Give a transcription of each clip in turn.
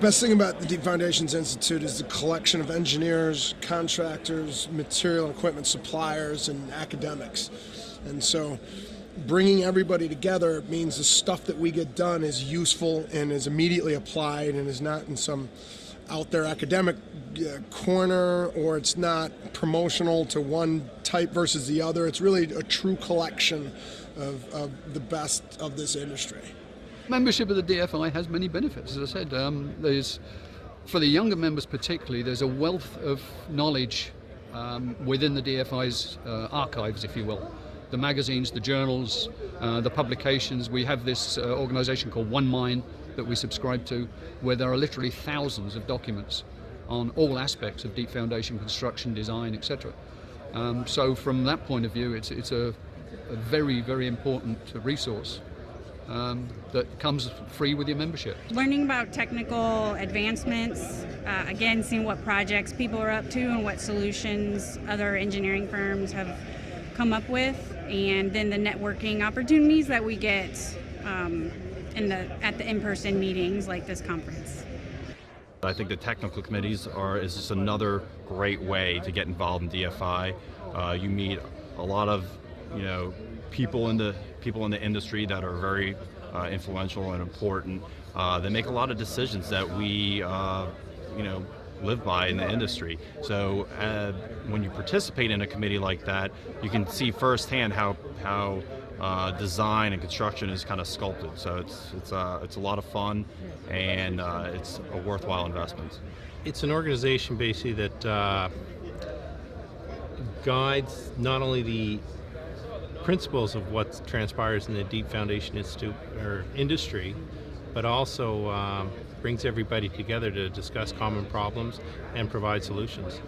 best thing about the Deep Foundations Institute is the collection of engineers, contractors, material and equipment suppliers, and academics. And so bringing everybody together means the stuff that we get done is useful and is immediately applied and is not in some out there academic corner, or it's not promotional to one type versus the other. It's really a true collection of the best of this industry. Membership of the DFI has many benefits. As I said, for the younger members particularly, there's a wealth of knowledge within the DFI's archives, if you will. The magazines, the journals, the publications. We have this organization called One Mine that we subscribe to, where there are literally thousands of documents on all aspects of deep foundation construction, design, etc. So from that point of view, it's a very, very important resource that comes free with your membership. Learning about technical advancements, again, seeing what projects people are up to and what solutions other engineering firms have come up with, and then the networking opportunities that we get at the in-person meetings like this conference. I think the technical committees is just another great way to get involved in DFI. You meet a lot of people in the industry that are very influential and important. They make a lot of decisions that we live by in the industry. So when you participate in a committee like that, you can see firsthand how design and construction is kind of sculpted. So it's a lot of fun, and it's a worthwhile investment. It's an organization basically that guides not only the principles of what transpires in the Deep Foundation Institute or industry, but also brings everybody together to discuss common problems and provide solutions.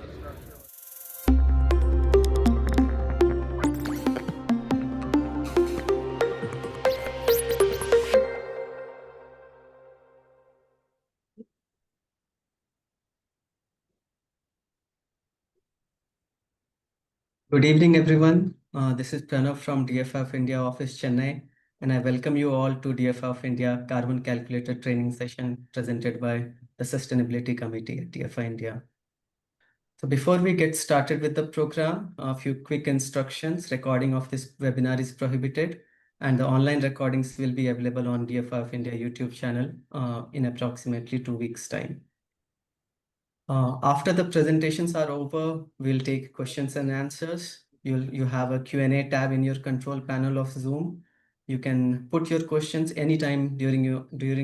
Good evening, everyone. This is Pranav from DFI of India office, Chennai, and I welcome you all to DFI of India Carbon Calculator training session presented by the Sustainability Committee at DFI India. So before we get started with the program, a few quick instructions. Recording of this webinar is prohibited, and the online recordings will be available on DFI of India YouTube channel in approximately 2 weeks' time. After the presentations are over, we'll take questions and answers. You have a Q&A tab in your control panel of Zoom. You can put your questions anytime during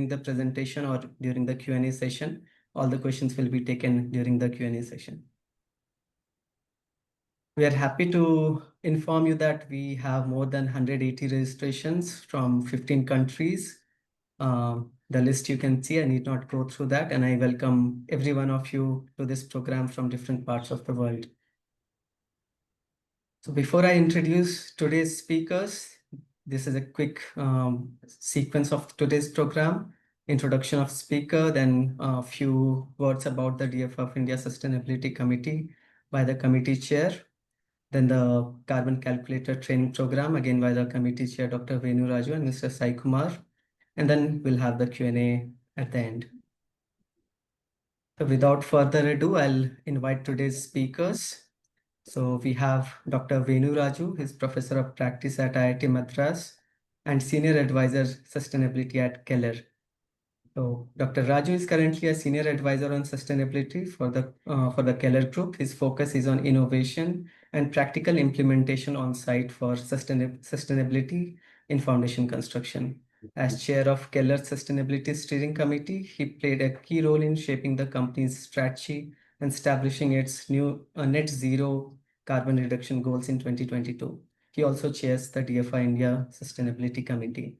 the presentation or during the Q&A session. All the questions will be taken during the Q&A session. We are happy to inform you that we have more than 180 registrations from 15 countries. The list you can see, I need not go through that, and I welcome every one of you to this program from different parts of the world. So before I introduce today's speakers, this is a quick sequence of today's program. Introduction of speaker, then a few words about the DFI of India Sustainability Committee by the committee chair. Then the Carbon Calculator training program, again by the committee chair, Dr. Venu Raju and Mr. Sai Kumar. And then we'll have the Q&A at the end. So without further ado, I'll invite today's speakers. So we have Dr. Venu Raju, he's Professor of Practice at IIT Madras and Senior Advisor Sustainability at Keller. So Dr. Raju is currently a Senior Advisor on Sustainability for the Keller Group. His focus is on innovation and practical implementation on site for sustainability in foundation construction. As chair of Keller's Sustainability Steering Committee, he played a key role in shaping the company's strategy and establishing its new net zero carbon reduction goals in 2022. He also chairs the DFI India Sustainability Committee.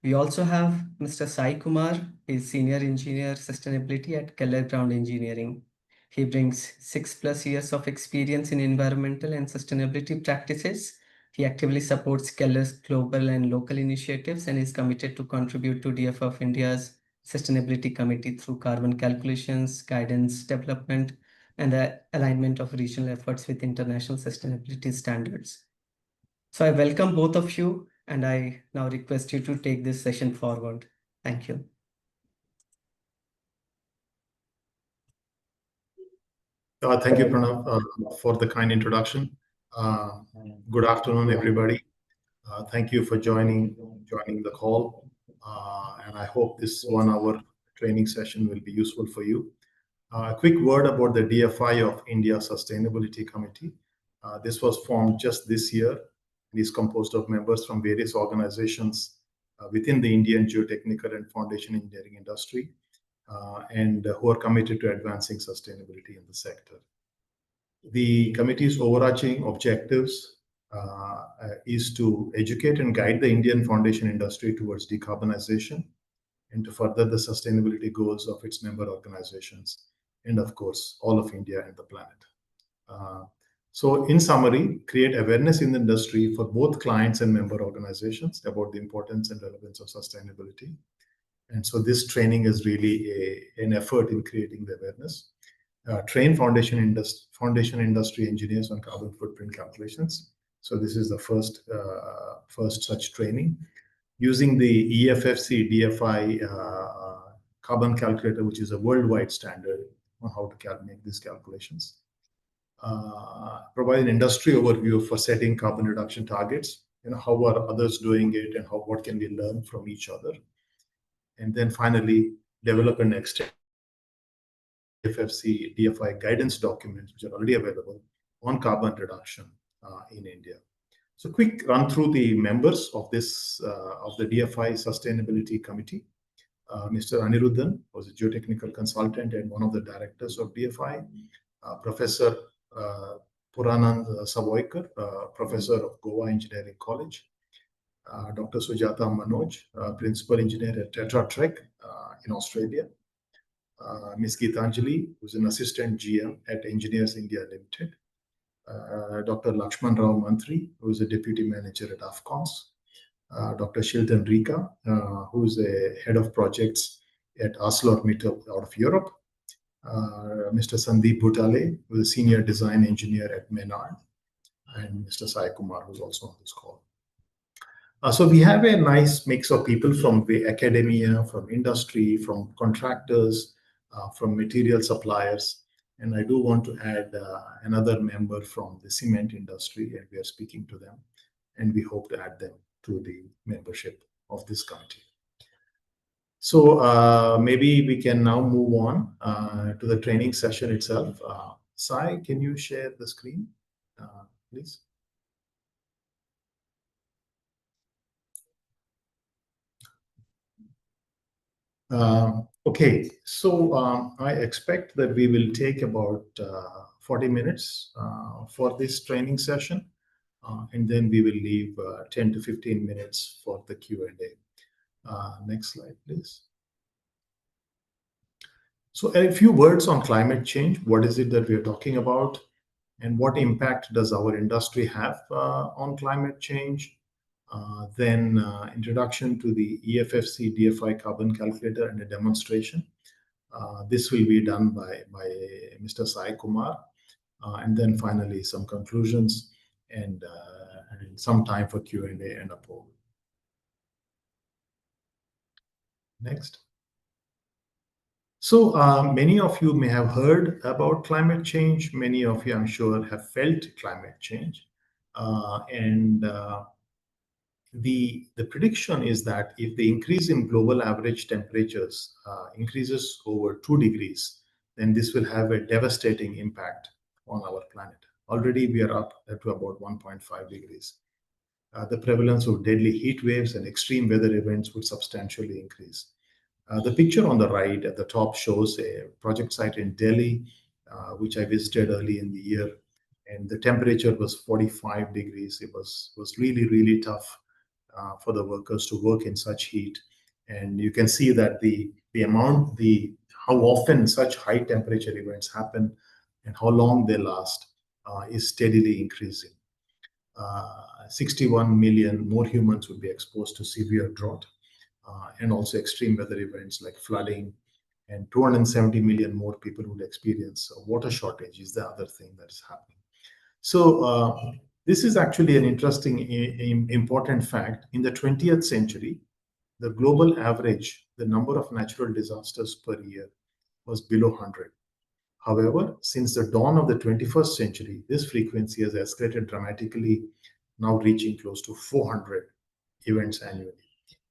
We also have Mr. Sai Kumar, is Senior Engineer Sustainability at Keller Ground Engineering. He brings 6+ years of experience in environmental and sustainability practices. He actively supports Keller's global and local initiatives and is committed to contribute to DFI of India's Sustainability Committee through carbon calculations, guidance, development, and the alignment of regional efforts with international sustainability standards. So I welcome both of you, and I now request you to take this session forward. Thank you. Thank you, Pranav, for the kind introduction. Good afternoon, everybody. Thank you for joining the call, and I hope this 1 hour training session will be useful for you. A quick word about the DFI of India Sustainability Committee. This was formed just this year. It is composed of members from various organizations within the Indian geotechnical and foundation engineering industry, and who are committed to advancing sustainability in the sector. The committee's overarching objectives is to educate and guide the Indian foundation industry towards decarbonization and to further the sustainability goals of its member organizations and, of course, all of India and the planet. So in summary, create awareness in the industry for both clients and member organizations about the importance and relevance of sustainability. And so this training is really an effort in creating the awareness. Train foundation industry engineers on carbon footprint calculations. So this is the first such training using the EFFC-DFI Carbon Calculator, which is a worldwide standard on how to make these calculations. Provide an industry overview for setting carbon reduction targets. How are others doing it, and what can we learn from each other? And then finally, develop and extend EFFC-DFI guidance documents, which are already available on carbon reduction in India. So quick run through the members of this of the DFI Sustainability Committee. Mr. Aniruddhan was a geotechnical consultant and one of the directors of DFI. Professor Puranand Savoykar, professor of Goa Engineering College. Dr. Sujata Manoj, principal engineer at Tetra Trek in Australia. Ms. Geetanjali, who's an assistant GM at Engineers India Limited. Dr. Lakshman Rao Mantri, who is a deputy manager at AFCONS. Dr. Shilton Rika, who is a head of projects at ArcelorMittal out of Europe. Mr. Sandeep Bhutale, who is a senior design engineer at Menard. And Mr. Sai Kumar, who's also on this call. So we have a nice mix of people from the academia, from industry, from contractors, from material suppliers. And I do want to add another member from the cement industry, and we are speaking to them. And we hope to add them to the membership of this committee. So maybe we can now move on to the training session itself. Sai, can you share the screen, please? Okay, so I expect that we will take about 40 minutes for this training session, and then we will leave 10 to 15 minutes for the Q&A. Next slide, please. So a few words on climate change. What is it that we are talking about, and what impact does our industry have on climate change? Then introduction to the EFFC-DFI Carbon Calculator and a demonstration. This will be done by Mr. Sai Kumar. And then finally, some conclusions and some time for Q&A and a poll. Next. So many of you may have heard about climate change. Many of you, I'm sure, have felt climate change. The prediction is that if the increase in global average temperatures increases over 2 degrees, then this will have a devastating impact on our planet. Already we are up to about 1.5 degrees. The prevalence of deadly heat waves and extreme weather events would substantially increase. The picture on the right at the top shows a project site in Delhi, which I visited early in the year, and the temperature was 45 degrees. It was really, really tough for the workers to work in such heat. And you can see that how often such high temperature events happen and how long they last is steadily increasing. 61 million more humans would be exposed to severe drought and also extreme weather events like flooding, and 270 million more people would experience water shortage is the other thing that is happening. So this is actually an interesting, important fact. In the 20th century, the global average, the number of natural disasters per year was below 100. However, since the dawn of the 21st century, this frequency has escalated dramatically, now reaching close to 400 events annually.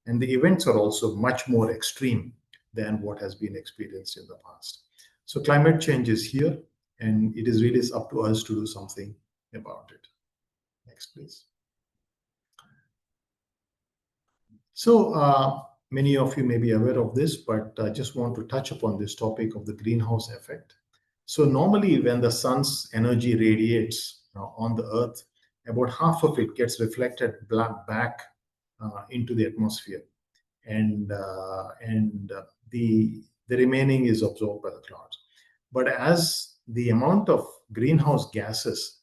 And the events are also much more extreme than what has been experienced in the past. So climate change is here, and it is really up to us to do something about it. Next, please. So many of you may be aware of this, but I just want to touch upon this topic of the greenhouse effect. So normally when the sun's energy radiates on the earth, about half of it gets reflected back into the atmosphere, and the remaining is absorbed by the clouds. But as the amount of greenhouse gases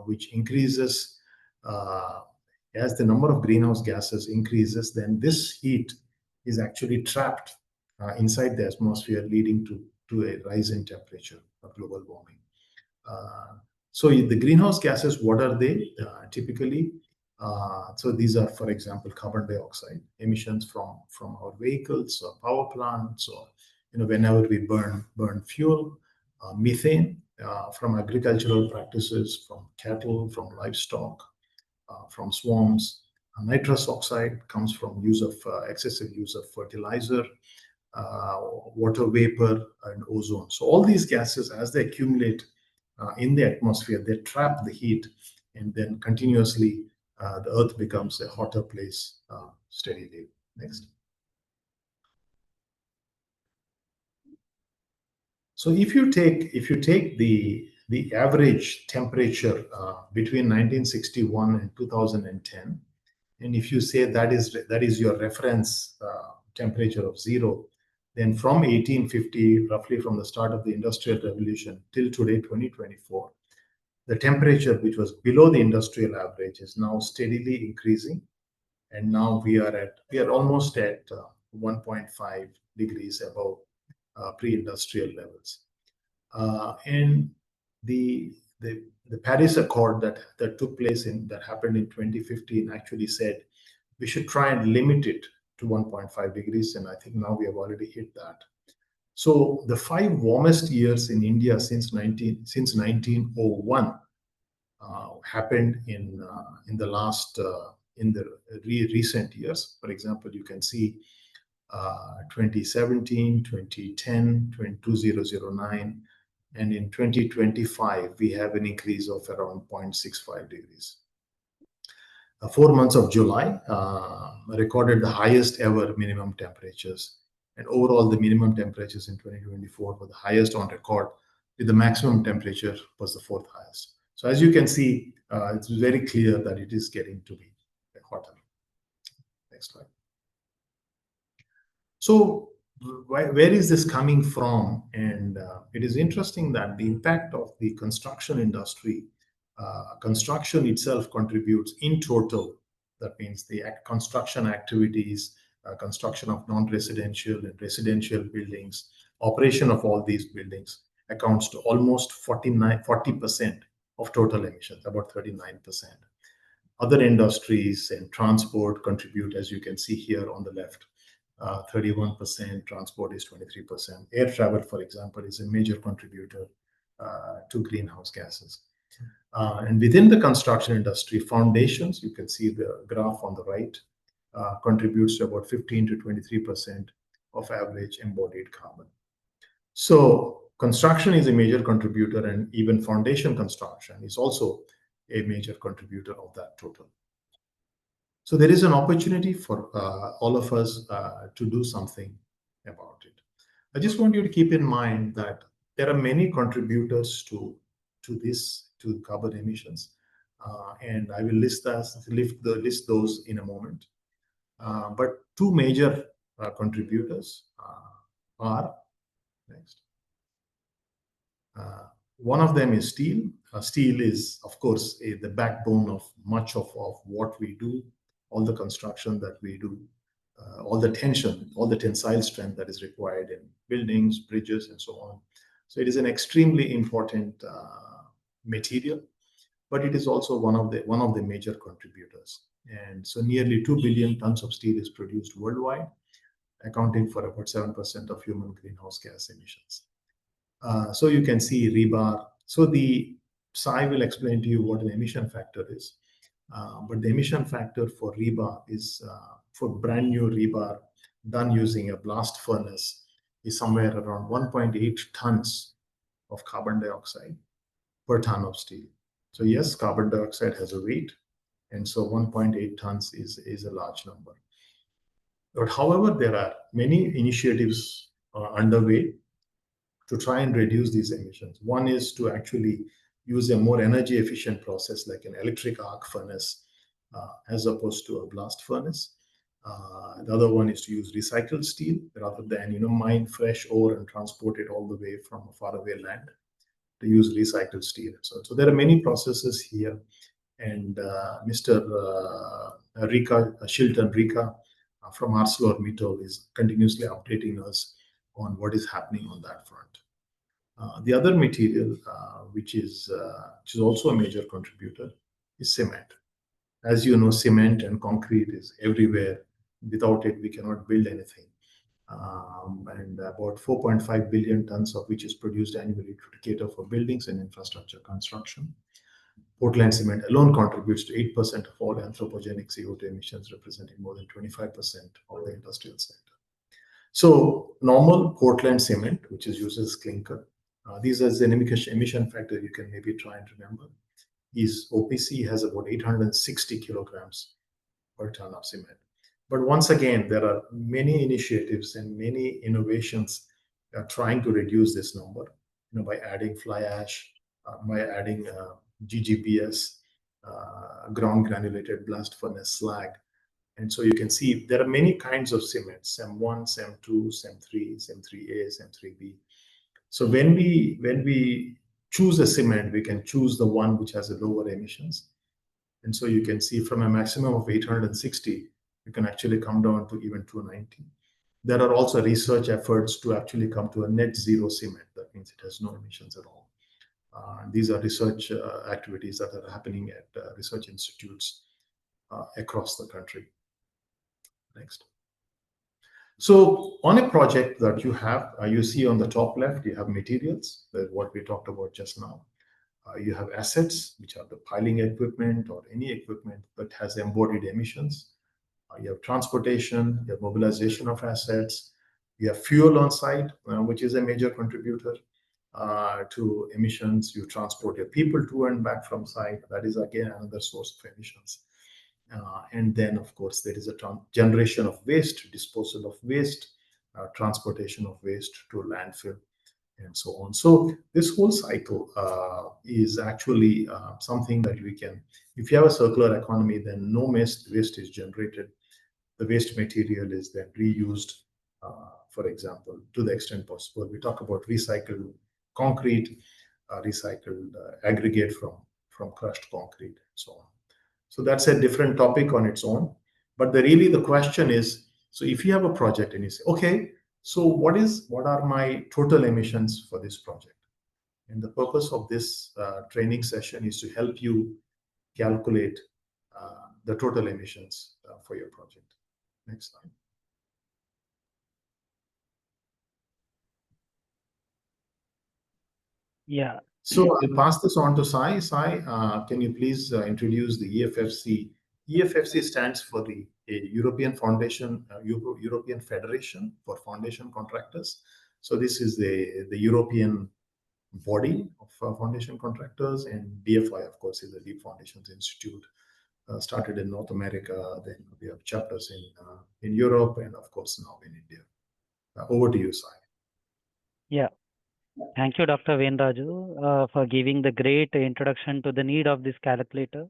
which increases, as the number of greenhouse gases increases, then this heat is actually trapped inside the atmosphere, leading to a rise in temperature of global warming. So the greenhouse gases, what are they? Typically, so these are, for example, carbon dioxide emissions from our vehicles or power plants, or whenever we burn fuel, methane from agricultural practices, from cattle, from livestock, from swarms. Nitrous oxide comes from excessive use of fertilizer, water vapor, and ozone. So all these gases, as they accumulate in the atmosphere, they trap the heat, and then continuously the earth becomes a hotter place steadily. Next. So if you take the average temperature between 1961 and 2010, and if you say that is your reference temperature of zero, then from 1850, roughly from the start of the Industrial Revolution till today, 2024, the temperature which was below the industrial average is now steadily increasing, and now we are almost at 1.5 degrees above pre-industrial levels. And the Paris Accord that took place that happened in 2015 actually said we should try and limit it to 1.5 degrees, and I think now we have already hit that. So the 5 warmest years in India since 1901 happened in the recent years. For example, you can see 2017, 2010, 2009, and in 2025 we have an increase of around 0.65 degrees. 4 months of July recorded the highest ever minimum temperatures, and overall the minimum temperatures in 2024 were the highest on record, with the maximum temperature was the 4th highest. So as you can see, it's very clear that it is getting to be hotter. Next slide. So where is this coming from? And it is interesting that the impact of the construction industry, construction itself contributes in total. That means the construction activities, construction of non-residential and residential buildings, operation of all these buildings accounts to almost 40% of total emissions, about 39%. Other industries and transport contribute, as you can see here on the left, 31%, transport is 23%. Air travel, for example, is a major contributor to greenhouse gases. And within the construction industry, foundations, you can see the graph on the right, contributes to about 15 to 23% of average embodied carbon. So construction is a major contributor, and even foundation construction is also a major contributor of that total. So there is an opportunity for all of us to do something about it. I just want you to keep in mind that there are many contributors to carbon emissions, and I will list those in a moment. But 2 major contributors are next. One of them is steel. Steel is, of course, the backbone of much of what we do, all the construction that we do, all the tension, all the tensile strength that is required in buildings, bridges, and so on. So it is an extremely important material, but it is also one of the major contributors. And so nearly 2 billion tons of steel is produced worldwide, accounting for about 7% of human greenhouse gas emissions. So you can see rebar. So the Sai will explain to you what an emission factor is. But the emission factor for rebar is for brand new rebar done using a blast furnace is somewhere around 1.8 tons of carbon dioxide per ton of steel. So yes, carbon dioxide has a weight, and so 1.8 tons is a large number. But however, there are many initiatives underway to try and reduce these emissions. One is to actually use a more energy efficient process like an electric arc furnace as opposed to a blast furnace. The other one is to use recycled steel rather than mine fresh ore and transport it all the way from a faraway land, to use recycled steel. So there are many processes here, and Mr. Shilton Rika from ArcelorMittal is continuously updating us on what is happening on that front. The other material, which is also a major contributor, is cement. As you know, cement and concrete is everywhere. Without it, we cannot build anything. And about 4.5 billion tons of which is produced annually to cater for buildings and infrastructure construction. Portland cement alone contributes to 8% of all anthropogenic CO2 emissions, representing more than 25% of the industrial sector. So normal Portland cement, which is used as clinker, these are the emission factor you can maybe try and remember, is OPC has about 860 kilograms per ton of cement. But once again, there are many initiatives and many innovations trying to reduce this number, by adding fly ash, by adding GGBS, ground granulated blast furnace slag. And so you can see there are many kinds of cement, SEM1, SEM2, SEM3, SEM3A, SEM3B. So when we choose a cement, we can choose the one which has a lower emissions. And so you can see from a maximum of 860, you can actually come down to even 290. There are also research efforts to actually come to a net zero cement. That means it has no emissions at all. These are research activities that are happening at research institutes across the country. Next. So on a project that you have, you see on the top left, you have materials, what we talked about just now. You have assets, which are the piling equipment or any equipment that has embodied emissions. You have transportation, you have mobilization of assets, you have fuel on site, which is a major contributor to emissions. You transport your people to and back from site. That is again another source of emissions. And then, of course, there is a generation of waste, disposal of waste, transportation of waste to landfill, and so on. So this whole cycle is actually something that we can, if you have a circular economy, then no waste is generated. The waste material is then reused, for example, to the extent possible. We talk about recycled concrete, recycled aggregate from crushed concrete, and so on. So that's a different topic on its own. But the question is, so if you have a project and you say, okay, so what are my total emissions for this project? And the purpose of this training session is to help you calculate the total emissions for your project. Next slide. Yeah. So I'll pass this on to Sai. Sai, can you please introduce the EFFC? EFFC stands for the European Foundation, European Federation for Foundation Contractors. So this is the European body of foundation contractors, and DFI, of course, is the Deep Foundations Institute. Started in North America, then we have chapters in Europe, and of course now in India. Over to you, Sai. Yeah. Thank you, Dr. Venraju, for giving the great introduction to the need of this calculator.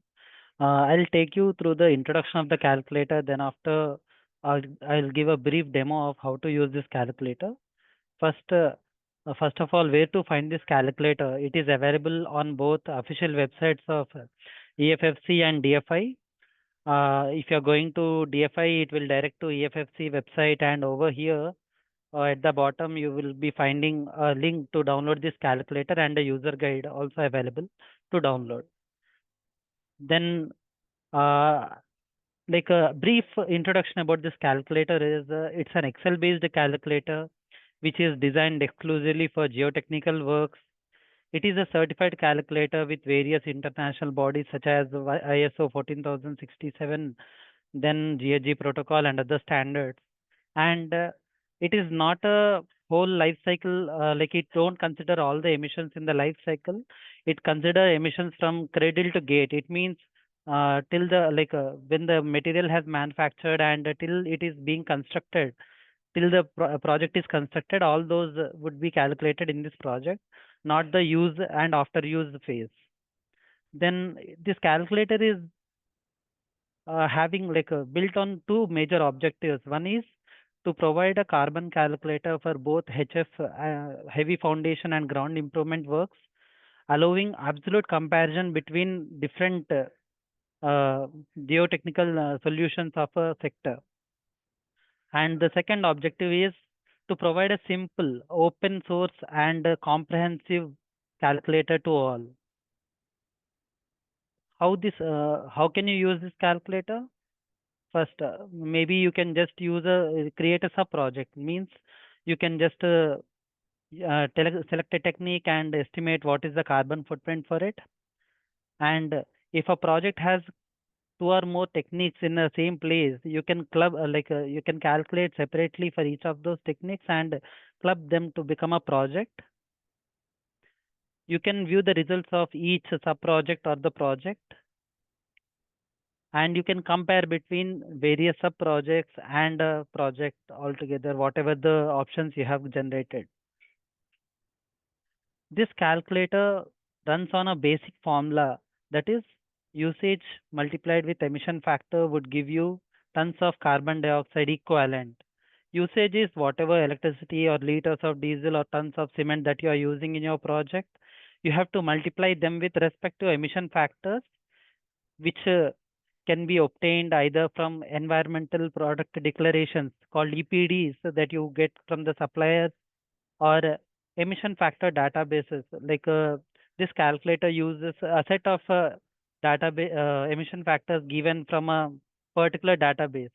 I'll take you through the introduction of the calculator. Then after, I'll give a brief demo of how to use this calculator. First of all, where to find this calculator? It is available on both official websites of EFFC and DFI. If you're going to DFI, it will direct to EFFC website, and over here at the bottom, you will be finding a link to download this calculator and a user guide also available to download. Then like a brief introduction about this calculator is it's an Excel based calculator which is designed exclusively for geotechnical works. It is a certified calculator with various international bodies such as ISO 14067, then GHG Protocol and other standards. And it is not a whole life cycle, like it don't consider all the emissions in the life cycle. It consider emissions from cradle to gate. It means till the when the material has manufactured and till it is being constructed, till the project is constructed, all those would be calculated in this project, not the use and after use phase. Then this calculator is having built on two major objectives. One is to provide a carbon calculator for both HF, heavy foundation and ground improvement works, allowing absolute comparison between different geotechnical solutions of a sector. And the second objective is to provide a simple, open source and comprehensive calculator to all. How can you use this calculator? First, maybe you can just create a sub project. Means you can just select a technique and estimate what is the carbon footprint for it. And if a project has two or more techniques in the same place, you can club you can calculate separately for each of those techniques and club them to become a project. You can view the results of each sub project or the project, and you can compare between various sub projects and a project altogether, whatever the options you have generated. This calculator runs on a basic formula, that is usage multiplied with emission factor would give you tons of carbon dioxide equivalent. Usage is whatever electricity or liters of diesel or tons of cement that you are using in your project. You have to multiply them with respect to emission factors, which can be obtained either from environmental product declarations called EPDs that you get from the suppliers, or emission factor databases. This calculator uses a set of emission factors given from a particular database.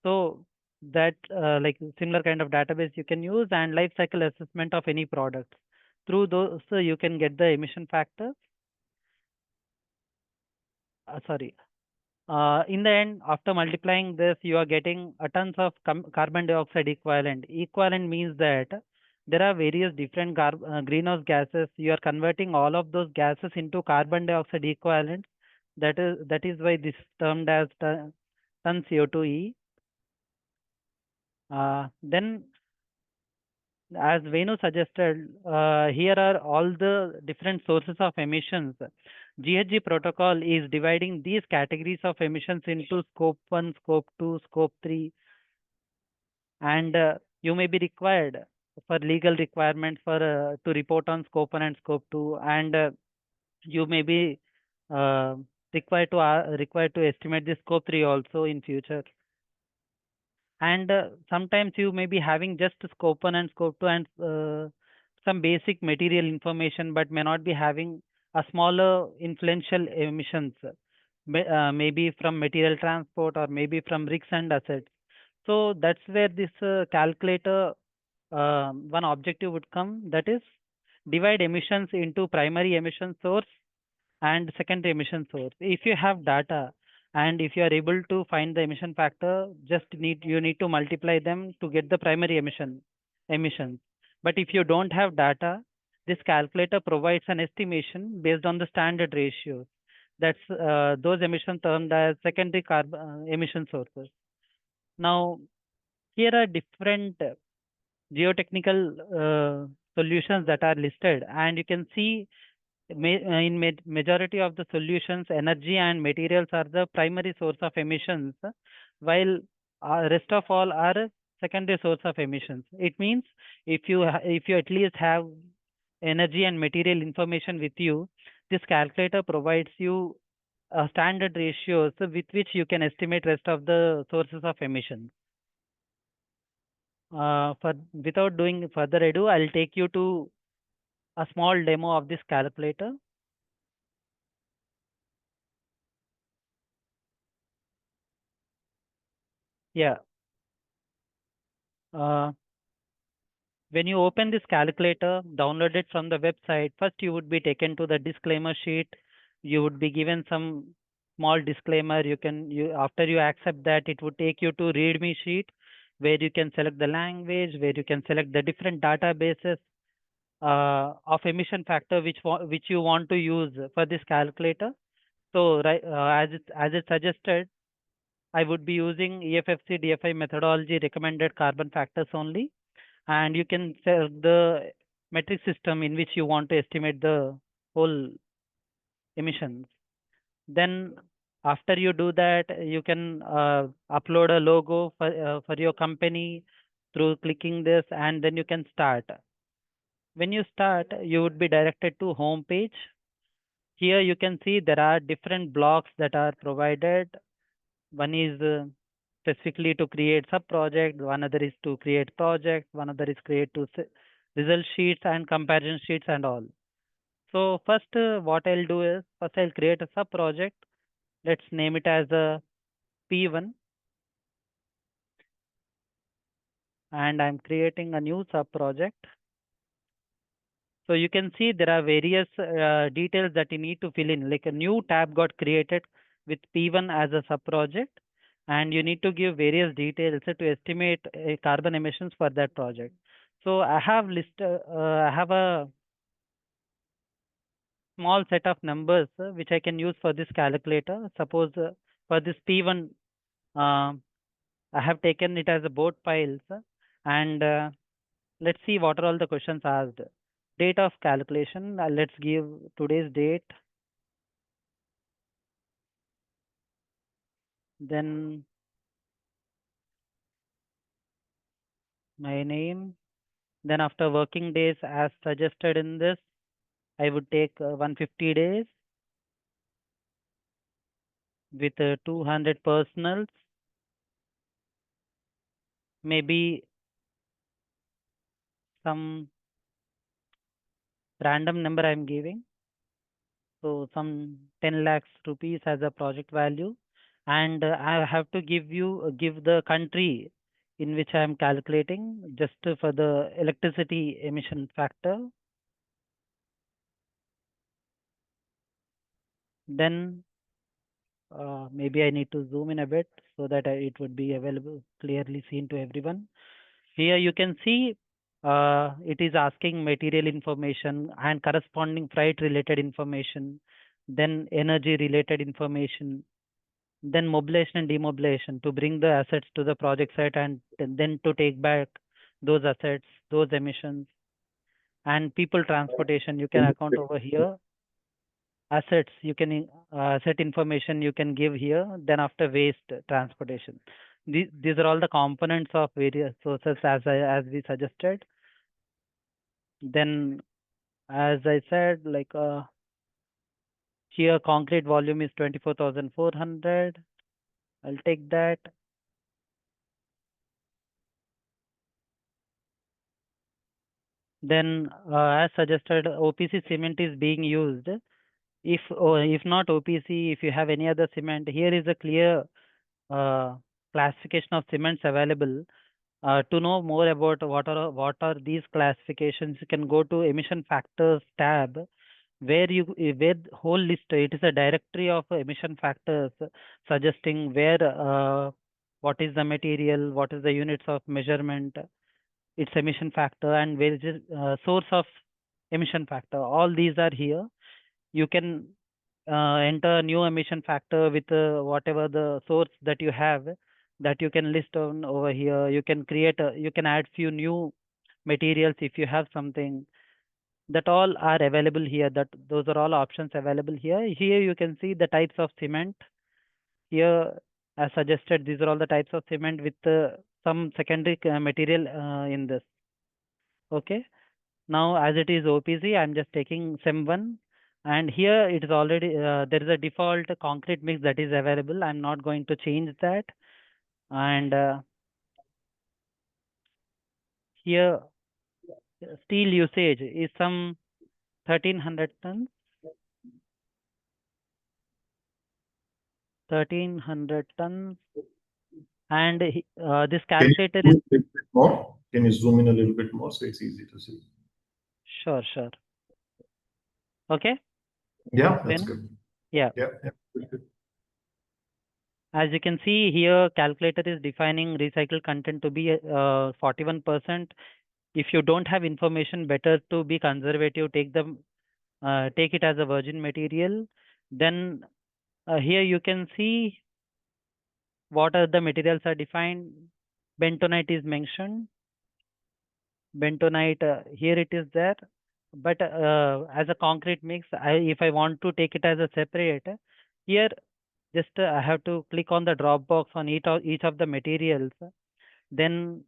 So that similar kind of database you can use, and life cycle assessment of any product. Through those, you can get the emission factors. In the end, after multiplying this, you are getting a tons of carbon dioxide equivalent. Equivalent means that there are various different greenhouse gases. You are converting all of those gases into carbon dioxide equivalent. That is why this is termed as ton CO2e. Then, as Venu suggested, here are all the different sources of emissions. GHG protocol is dividing these categories of emissions into scope 1, scope 2, scope 3, and you may be required for legal requirement for to report on scope 1 and scope 2, and you may be required to estimate the scope 3 also in future. And sometimes you may be having just scope 1 and scope 2 and some basic material information, but may not be having a smaller influential emissions, maybe from material transport or maybe from rigs and assets. So that's where this calculator, one objective would come, that is divide emissions into primary emission source and secondary emission source. If you have data and if you are able to find the emission factor, you need to multiply them to get the primary emissions. But if you don't have data, this calculator provides an estimation based on the standard ratios. That's those emissions termed as secondary carbon emission sources. Now, here are different geotechnical solutions that are listed, and you can see in majority of the solutions, energy and materials are the primary source of emissions, while rest of all are secondary source of emissions. It means if you at least have energy and material information with you, this calculator provides you standard ratios with which you can estimate rest of the sources of emissions. Without doing further ado, I'll take you to a small demo of this calculator. Yeah. When you open this calculator, download it from the website, first you would be taken to the disclaimer sheet. You would be given some small disclaimer. After you accept that, it would take you to README sheet where you can select the language, where you can select the different databases of emission factor which you want to use for this calculator. So as it suggested, I would be using EFFC-DFI methodology recommended carbon factors only, and you can select the metric system in which you want to estimate the whole emissions. Then after you do that, you can upload a logo for your company through clicking this, and then you can start. When you start, you would be directed to home page. Here you can see there are different blocks that are provided. One is specifically to create sub-project, one other is to create project, one other is create to result sheets and comparison sheets and all. So first what I'll do is, first I'll create a sub-project. Let's name it as a P1. And I'm creating a new sub-project. So you can see there are various details that you need to fill in, like a new tab got created with P1 as a sub-project, and you need to give various details to estimate carbon emissions for that project. So I have I have a small set of numbers which I can use for this calculator. Suppose for this P1, I have taken it as a board files, and let's see what are all the questions asked. Date of calculation, let's give today's date. Then my name. Then after working days as suggested in this, I would take 150 days with 200 personals. Maybe some random number I'm giving. So some 10 lakhs rupees as a project value. And I have to give the country in which I am calculating just for the electricity emission factor. Then maybe I need to zoom in a bit so that it would be available, clearly seen to everyone. Here you can see it is asking material information and corresponding freight related information, then energy related information, then mobilization and demobilization to bring the assets to the project site and then to take back those assets, those emissions, and people transportation. You can account over here. Assets, you can asset information you can give here. Then after waste transportation. These are all the components of various sources as we suggested. Then, as I said, like here concrete volume is 24,400. I'll take that. Then, as suggested, OPC cement is being used. If not OPC, if you have any other cement, here is a clear classification of cements available. To know more about what are these classifications, you can go to emission factors tab, where whole list, it is a directory of emission factors suggesting where what is the material, what is the units of measurement, its emission factor, and where is the source of emission factor. All these are here. You can enter new emission factor with whatever the source that you have, that you can list on over here. You can you can add few new materials if you have something. That all are available here. Those are all options available here. Here you can see the types of cement. Here, as suggested, these are all the types of cement with some secondary material in this. Okay. Now, as it is OPC, I'm just taking SEM1. And here it is already, there is a default concrete mix that is available. I'm not going to change that. And here steel usage is some 1300 tons. 1300 tons. And this calculator is... More? Can you zoom in a little bit more so it's easy to see? Sure. Okay. Yeah, that's Then, good. yeah. Good. As you can see here, calculator is defining recycled content to be 41%. If you don't have information, better to be conservative, take it as a virgin material. Then here you can see what are the materials are defined. Bentonite is mentioned. Bentonite, here it is there. But as a concrete mix, if I want to take it as a separate, here just I have to click on the drop box on each of the materials. Then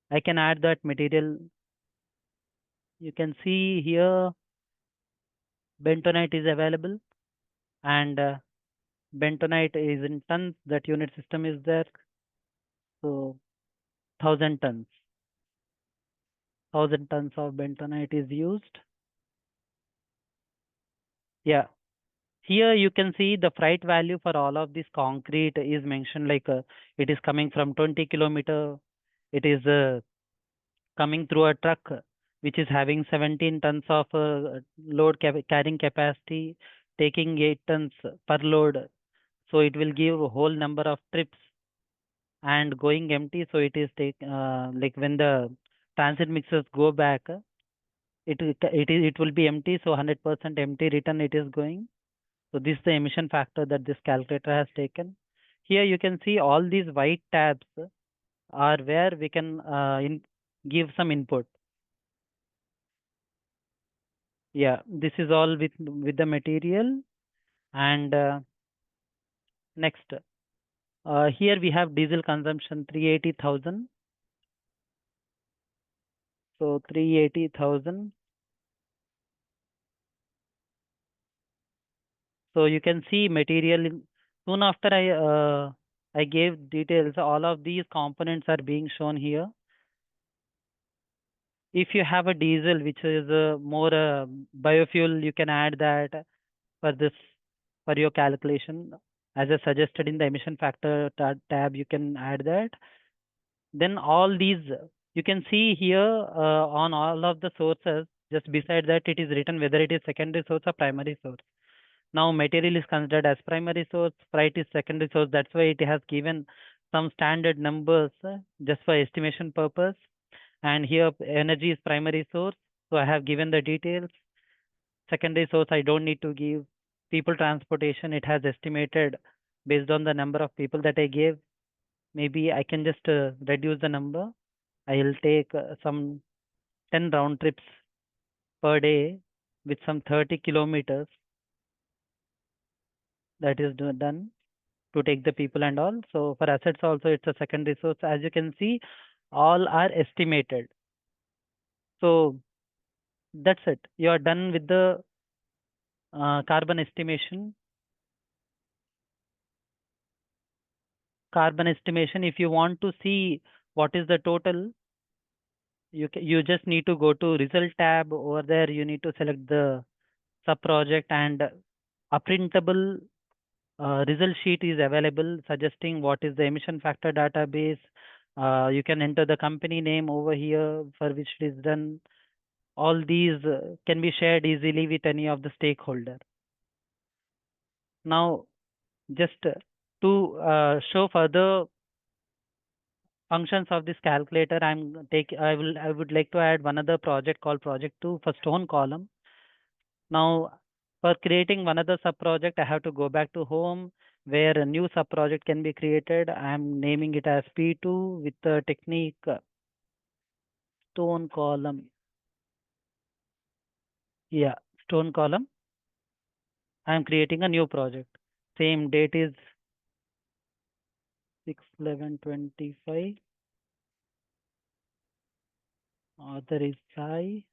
I can add that material. You can see here bentonite is available, and bentonite is in tons. That unit system is there. So 1,000 tons. 1,000 tons of bentonite is used. Yeah. Here you can see the freight value for all of this concrete is mentioned, like it is coming from 20 kilometer. It is coming through a truck which is having 17 tons of load carrying capacity, taking 8 tons per load. So it will give a whole number of trips and going empty. So it is like when the transit mixers go back, it will be empty. So 100% empty return it is going. So this is the emission factor that this calculator has taken. Here you can see all these white tabs are where we can give some input. Yeah, this is all with the material. And next, here we have diesel consumption 380,000. So 380,000. So you can see material. Soon after I gave details, all of these components are being shown here. If you have a diesel, which is more biofuel, you can add that for your calculation. As I suggested in the emission factor tab, you can add that. Then all these, you can see here on all of the sources, just beside that it is written whether it is secondary source or primary source. Now material is considered as primary source, freight is secondary source. That's why it has given some standard numbers just for estimation purpose. And here energy is primary source. So I have given the details. Secondary source, I don't need to give. People transportation, it has estimated based on the number of people that I gave. Maybe I can just reduce the number. I'll take some 10 round trips per day with some 30 kilometers. That is done to take the people and all. So for assets also, it's a secondary source. As you can see, all are estimated. So that's it. You are done with the carbon estimation. Carbon estimation, if you want to see what is the total, you just need to go to result tab. Over there, you need to select the sub project, and a printable result sheet is available suggesting what is the emission factor database. You can enter the company name over here for which it is done. All these can be shared easily with any of the stakeholder. Now, just to show further functions of this calculator, I would like to add one other project called project 2 for stone column. Now, for creating one other sub project, I have to go back to home where a new sub project can be created. I'm naming it as P2 with the technique stone column. Yeah, stone column. I'm creating a new project. Same date is 6/11/25. Author is Sai.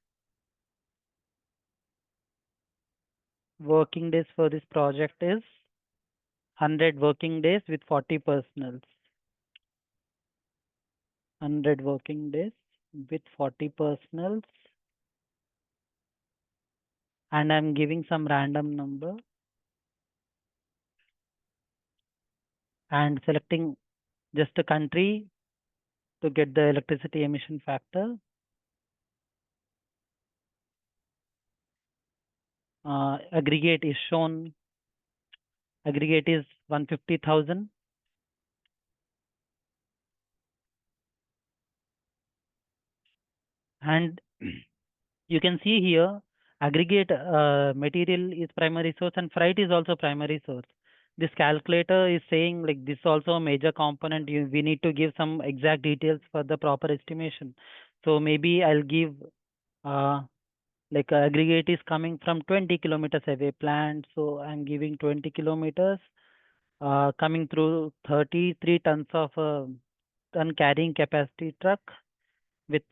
Working days for this project is 100 working days with 40 personals. 100 working days with 40 personals. And I'm giving some random number and selecting just a country to get the electricity emission factor. Aggregate is shown. Aggregate is 150,000. And you can see here, aggregate material is primary source and freight is also primary source. This calculator is saying like this also a major component. We need to give some exact details for the proper estimation. So maybe I'll give like aggregate is coming from 20 kilometers away plant. So I'm giving 20 kilometers coming through 33 tons of ton carrying capacity truck with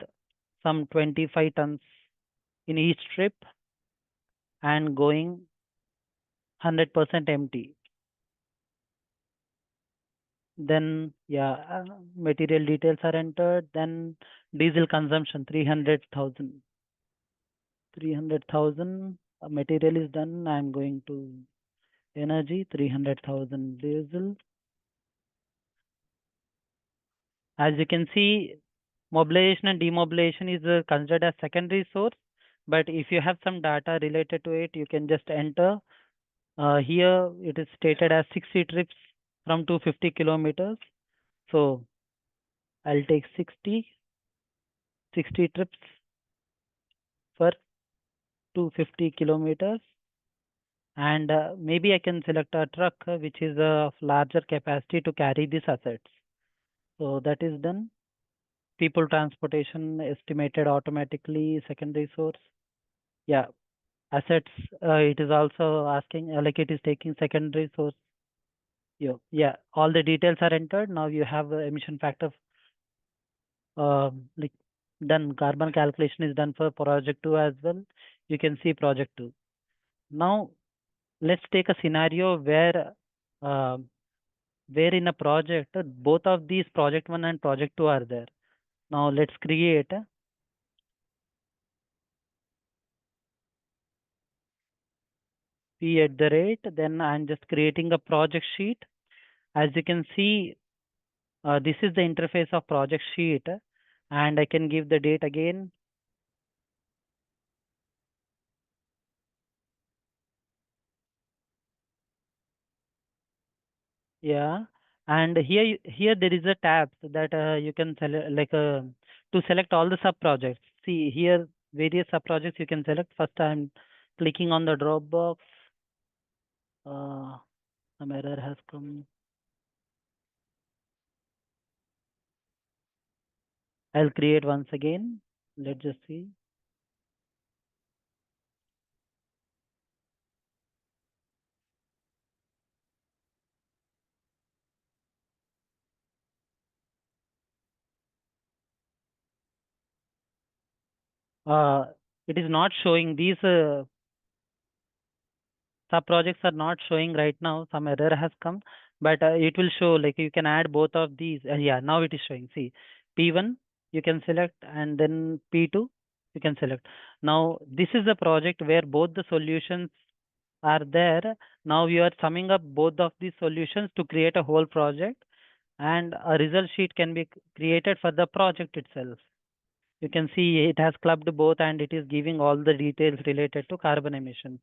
some 25 tons in each trip and going 100% empty. Then material details are entered. Then diesel consumption 300,000. 300,000 material is done. I'm going to energy 300,000 diesel. As you can see, mobilization and demobilization is considered as secondary source. But if you have some data related to it, you can just enter. Here it is stated as 60 trips from 250 kilometers. So I'll take 60 trips for 250 kilometers. And maybe I can select a truck which is of larger capacity to carry these assets. So that is done. People transportation estimated automatically, secondary source. Yeah, assets, it is also asking, like it is taking secondary source. Yeah, all the details are entered. Now you have emission factor like done. Carbon calculation is done for project 2 as well. You can see project 2. Now let's take a scenario where in a project both of these project 1 and project 2 are there. Now let's create P at the rate. Then I'm just creating a project sheet. As you can see, this is the interface of project sheet, and I can give the date again. Yeah, and here there is a tab that you can select to select all the sub projects. See here various sub projects you can select. First I'm clicking on the drop box. Some error has come. I'll create once again. Let's just see. It is not showing these sub projects are not showing right now. Some error has come, but it will show like you can add both of these. Yeah, now it is showing. See, P1 you can select and then P2 you can select. Now this is a project where both the solutions are there. Now you are summing up both of these solutions to create a whole project, and a result sheet can be created for the project itself. You can see it has clubbed both and it is giving all the details related to carbon emissions.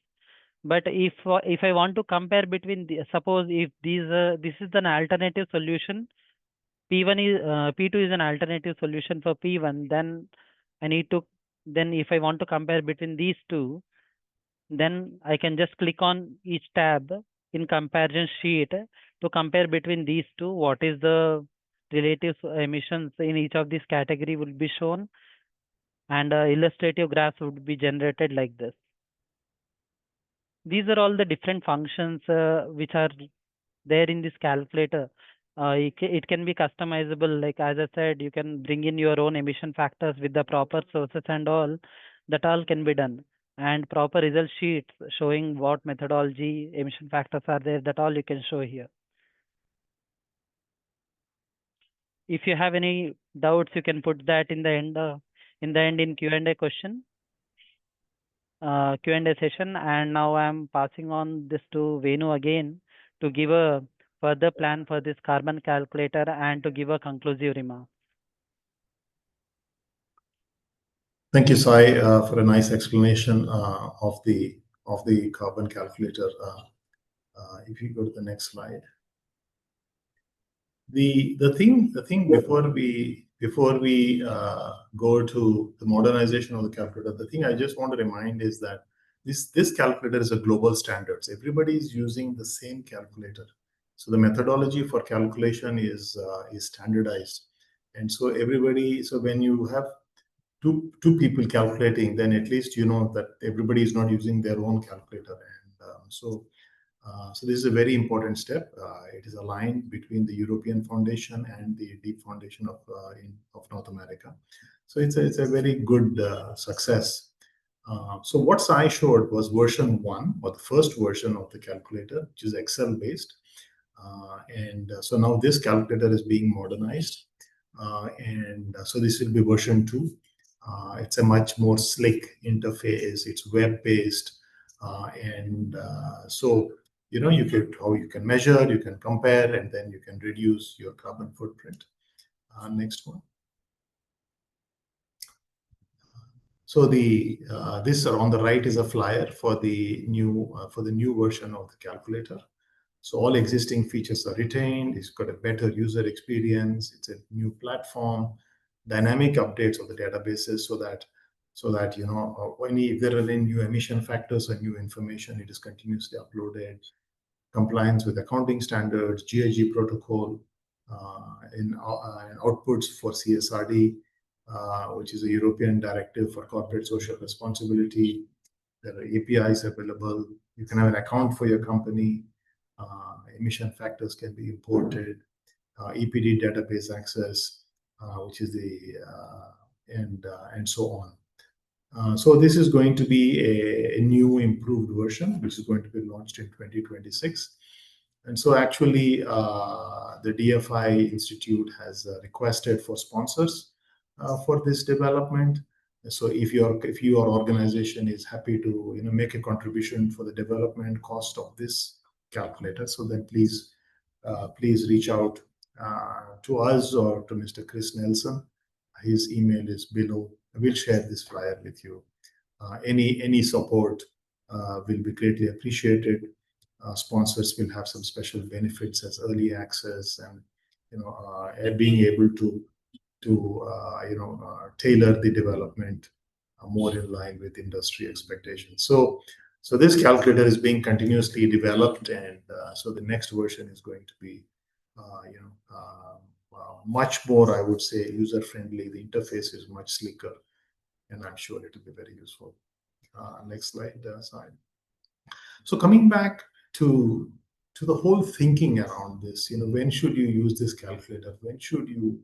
But if I want to compare between suppose if this is an alternative solution, P1 is P2 is an alternative solution for P1, then I need to if I want to compare between these two, then I can just click on each tab in comparison sheet to compare between these two. What is the relative emissions in each of these category will be shown, and illustrative graphs would be generated like this. These are all the different functions which are there in this calculator. It can be customizable. Like as I said, you can bring in your own emission factors with the proper sources and all. That all can be done. And proper result sheets showing what methodology emission factors are there. That all you can show here. If you have any doubts, you can put that in the end. In Q&A question. Q&A session, and now I'm passing on this to Venu again to give a further plan for this carbon calculator and to give a conclusive remark. Thank you, Sai, for a nice explanation of the carbon calculator. If you go to the next slide. The thing before we go to the modernization of the calculator, the thing I just want to remind is that this calculator is a global standard. So everybody is using the same calculator. So the methodology for calculation is standardized, and so everybody. So when you have two people calculating, then at least you know that everybody is not using their own calculator, and so this is a very important step. It is aligned between the European Foundation and the Deep Foundation of North America. So it's a very good success. So what Sai showed was version 1, or the first version of the calculator, which is Excel based. So now this calculator is being modernized. So this will be version 2. It's a much more slick interface. It's web based. So how you can measure, you can compare, and then you can reduce your carbon footprint. Next one. So this on the right is a flyer for the new version of the calculator. So all existing features are retained. It's got a better user experience. It's a new platform, dynamic updates of the databases, so that if there are any new emission factors or new information, it is continuously uploaded. Compliance with accounting standards, GHG Protocol, and outputs for CSRD, which is a European directive for corporate social responsibility. There are APIs available. You can have an account for your company. Emission factors can be imported. EPD database access, which is and so on. So this is going to be a new improved version, which is going to be launched in 2026. And so actually, the DFI Institute has requested for sponsors for this development. So if your organization is happy to make a contribution for the development cost of this calculator, so then please reach out to us or to Mr. Chris Nelson. His email is below. I will share this flyer with you. Any support will be greatly appreciated. Sponsors will have some special benefits as early access and being able to tailor the development more in line with industry expectations. So this calculator is being continuously developed, and so the next version is going to be much more, I would say, user friendly. The interface is much slicker, and I'm sure it will be very useful. Next slide, Sai. So coming back to the whole thinking around this, when should you use this calculator? When should you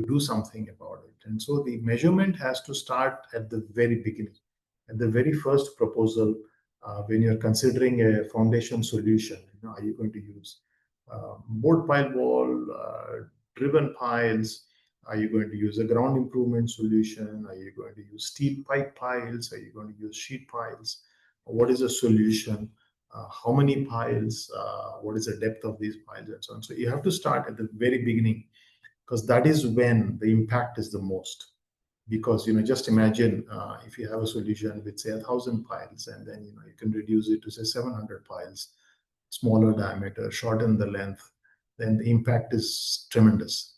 do something about it? And so the measurement has to start at the very beginning, at the very first proposal. When you're considering a foundation solution, are you going to use board pile wall, driven piles? Are you going to use a ground improvement solution? Are you going to use steel pipe piles? Are you going to use sheet piles? What is the solution? How many piles? What is the depth of these piles, and so on? So you have to start at the very beginning, because that is when the impact is the most. Because just imagine if you have a solution with say 1,000 piles, and then you can reduce it to say 700 piles, smaller diameter, shorten the length, then the impact is tremendous.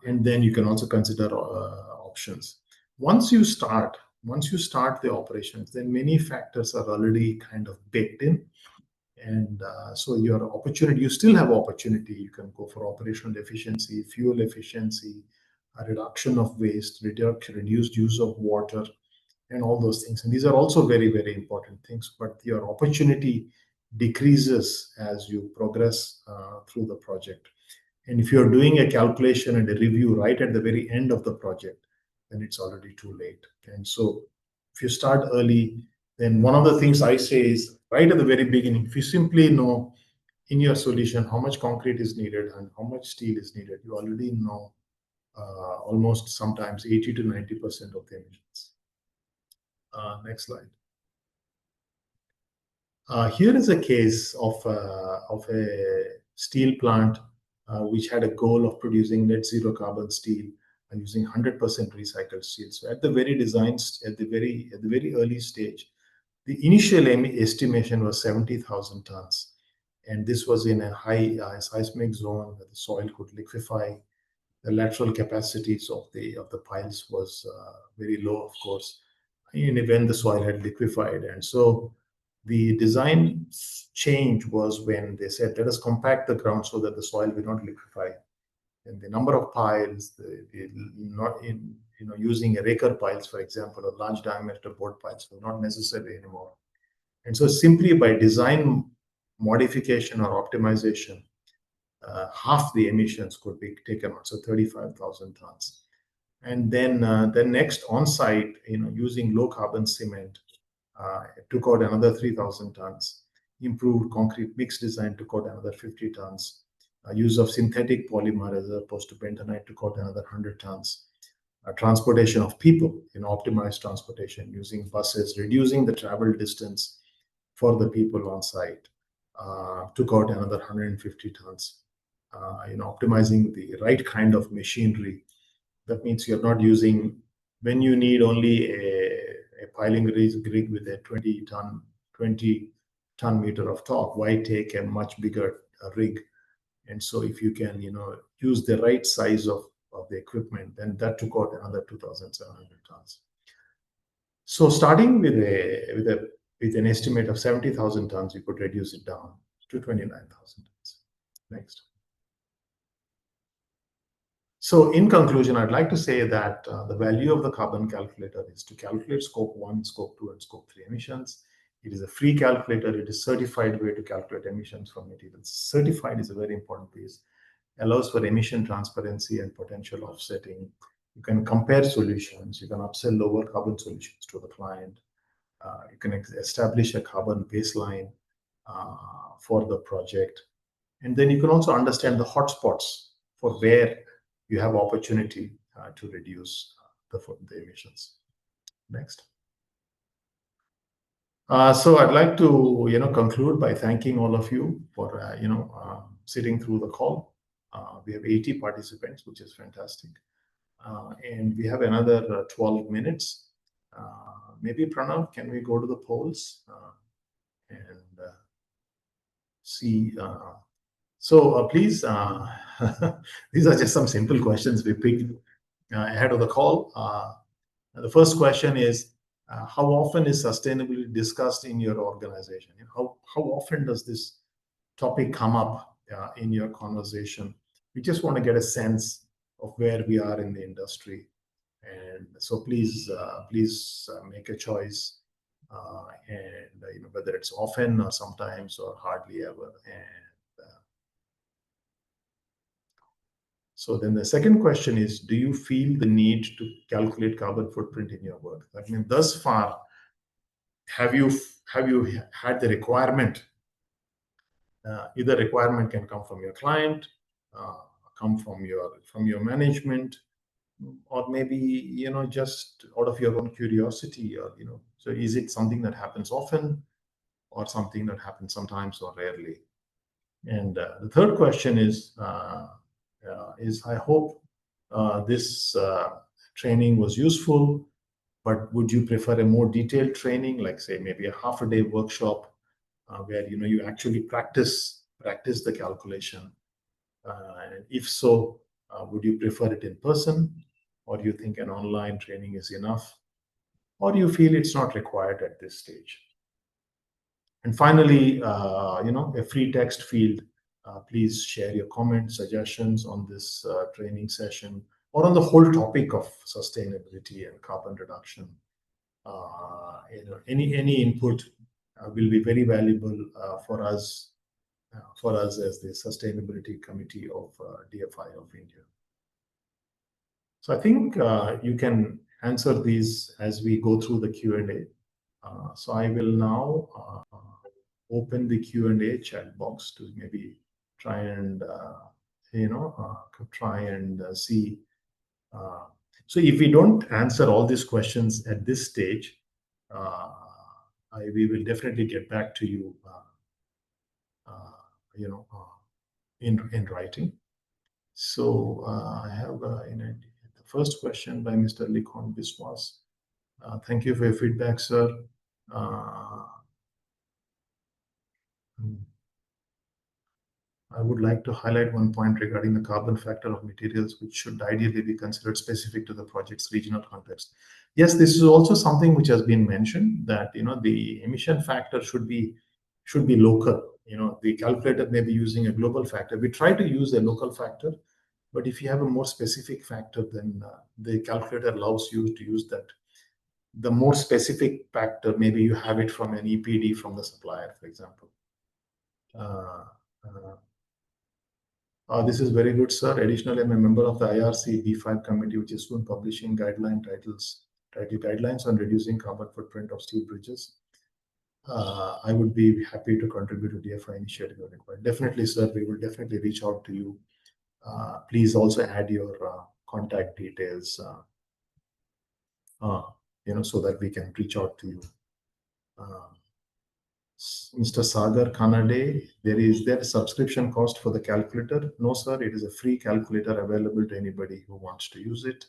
And then you can also consider options. Once you start the operations, then many factors are already kind of baked in. And so your opportunity, you still have opportunity. You can go for operational efficiency, fuel efficiency, a reduction of waste, reduced use of water, and all those things. And these are also very, very important things. But your opportunity decreases as you progress through the project. And if you're doing a calculation and a review right at the very end of the project, then it's already too late. And so if you start early, then one of the things I say is right at the very beginning, if you simply know in your solution how much concrete is needed and how much steel is needed, you already know almost sometimes 80 to 90% of the emissions. Next slide. Here is a case of a steel plant which had a goal of producing net zero carbon steel using 100% recycled steel. So at the very at the very early stage, the initial estimation was 70,000 tons, and this was in a high seismic zone where the soil could liquefy. The lateral capacities of the piles was very low, of course, when the soil had liquefied. And so the design change was when they said, let us compact the ground so that the soil will not liquefy. And the number of piles, not in using a raker piles, for example, or large diameter board piles, were not necessary anymore. And so simply by design modification or optimization, half the emissions could be taken out, so 35,000 tons. And then the next on-site, using low carbon cement, took out another 3,000 tons. Improved concrete mix design took out another 50 tons. Use of synthetic polymer as opposed to bentonite took out another 100 tons. Transportation of people, optimized transportation using buses, reducing the travel distance for the people on site, took out another 150 tons. Optimizing the right kind of machinery. That means you're not using, when you need only a piling rig with a 20 ton meter of torque, why take a much bigger rig? And so if you can, use the right size of the equipment, then that took out another 2,700 tons. So starting with an estimate of 70,000 tons, you could reduce it down to 29,000 tons. Next. So in conclusion, I'd like to say that the value of the carbon calculator is to calculate scope 1, scope 2, and scope 3 emissions. It is a free calculator. It is a certified way to calculate emissions from materials. Certified is a very important piece. Allows for emission transparency and potential offsetting. You can compare solutions. You can upsell lower carbon solutions to the client. You can establish a carbon baseline for the project. And then you can also understand the hotspots for where you have opportunity to reduce the emissions. Next. So I'd like to conclude by thanking all of you for sitting through the call. We have 80 participants, which is fantastic, and we have another 12 minutes. Maybe Pranav, can we go to the polls and see? So please, these are just some simple questions we picked ahead of the call. The first question is, how often is sustainability discussed in your organization? How often does this topic come up in your conversation? We just want to get a sense of where we are in the industry. And so please make a choice, and whether it's often or sometimes or hardly ever. And so then the second question is, do you feel the need to calculate carbon footprint in your work? I mean, thus far, have you had the requirement? Either requirement can come from your client, come from your management, or maybe just out of your own curiosity, or so is it something that happens often, or something that happens sometimes or rarely? And the third question is I hope this training was useful, but would you prefer a more detailed training, like say maybe a half-a-day workshop where you actually practice the calculation? And if so, would you prefer it in person, or do you think an online training is enough, or do you feel it's not required at this stage? And finally, a free text field. Please share your comments, suggestions on this training session, or on the whole topic of sustainability and carbon reduction. Any input will be very valuable for us as the Sustainability Committee of DFI of India. So I think you can answer these as we go through the Q&A. So I will now open the Q&A chat box to maybe try and see. So if we don't answer all these questions at this stage, we will definitely get back to you, in writing. So I have the first question by Mr. Likhon Biswas. Thank you for your feedback, sir. I would like to highlight one point regarding the carbon factor of materials, which should ideally be considered specific to the project's regional context. Yes, this is also something which has been mentioned, that the emission factor should be local. The calculator may be using a global factor. We try to use a local factor, but if you have a more specific factor, then the calculator allows you to use that. The more specific factor, maybe you have it from an EPD from the supplier, for example. This is very good, sir. Additionally, I'm a member of the IRC-D5 committee, which is soon publishing title guidelines on reducing carbon footprint of steel bridges. I would be happy to contribute to DFI initiative. Definitely, sir. We will definitely reach out to you. Please also add your contact details, so that we can reach out to you. Mr. Sagar Kanade, is there a subscription cost for the calculator? No, sir. It is a free calculator available to anybody who wants to use it.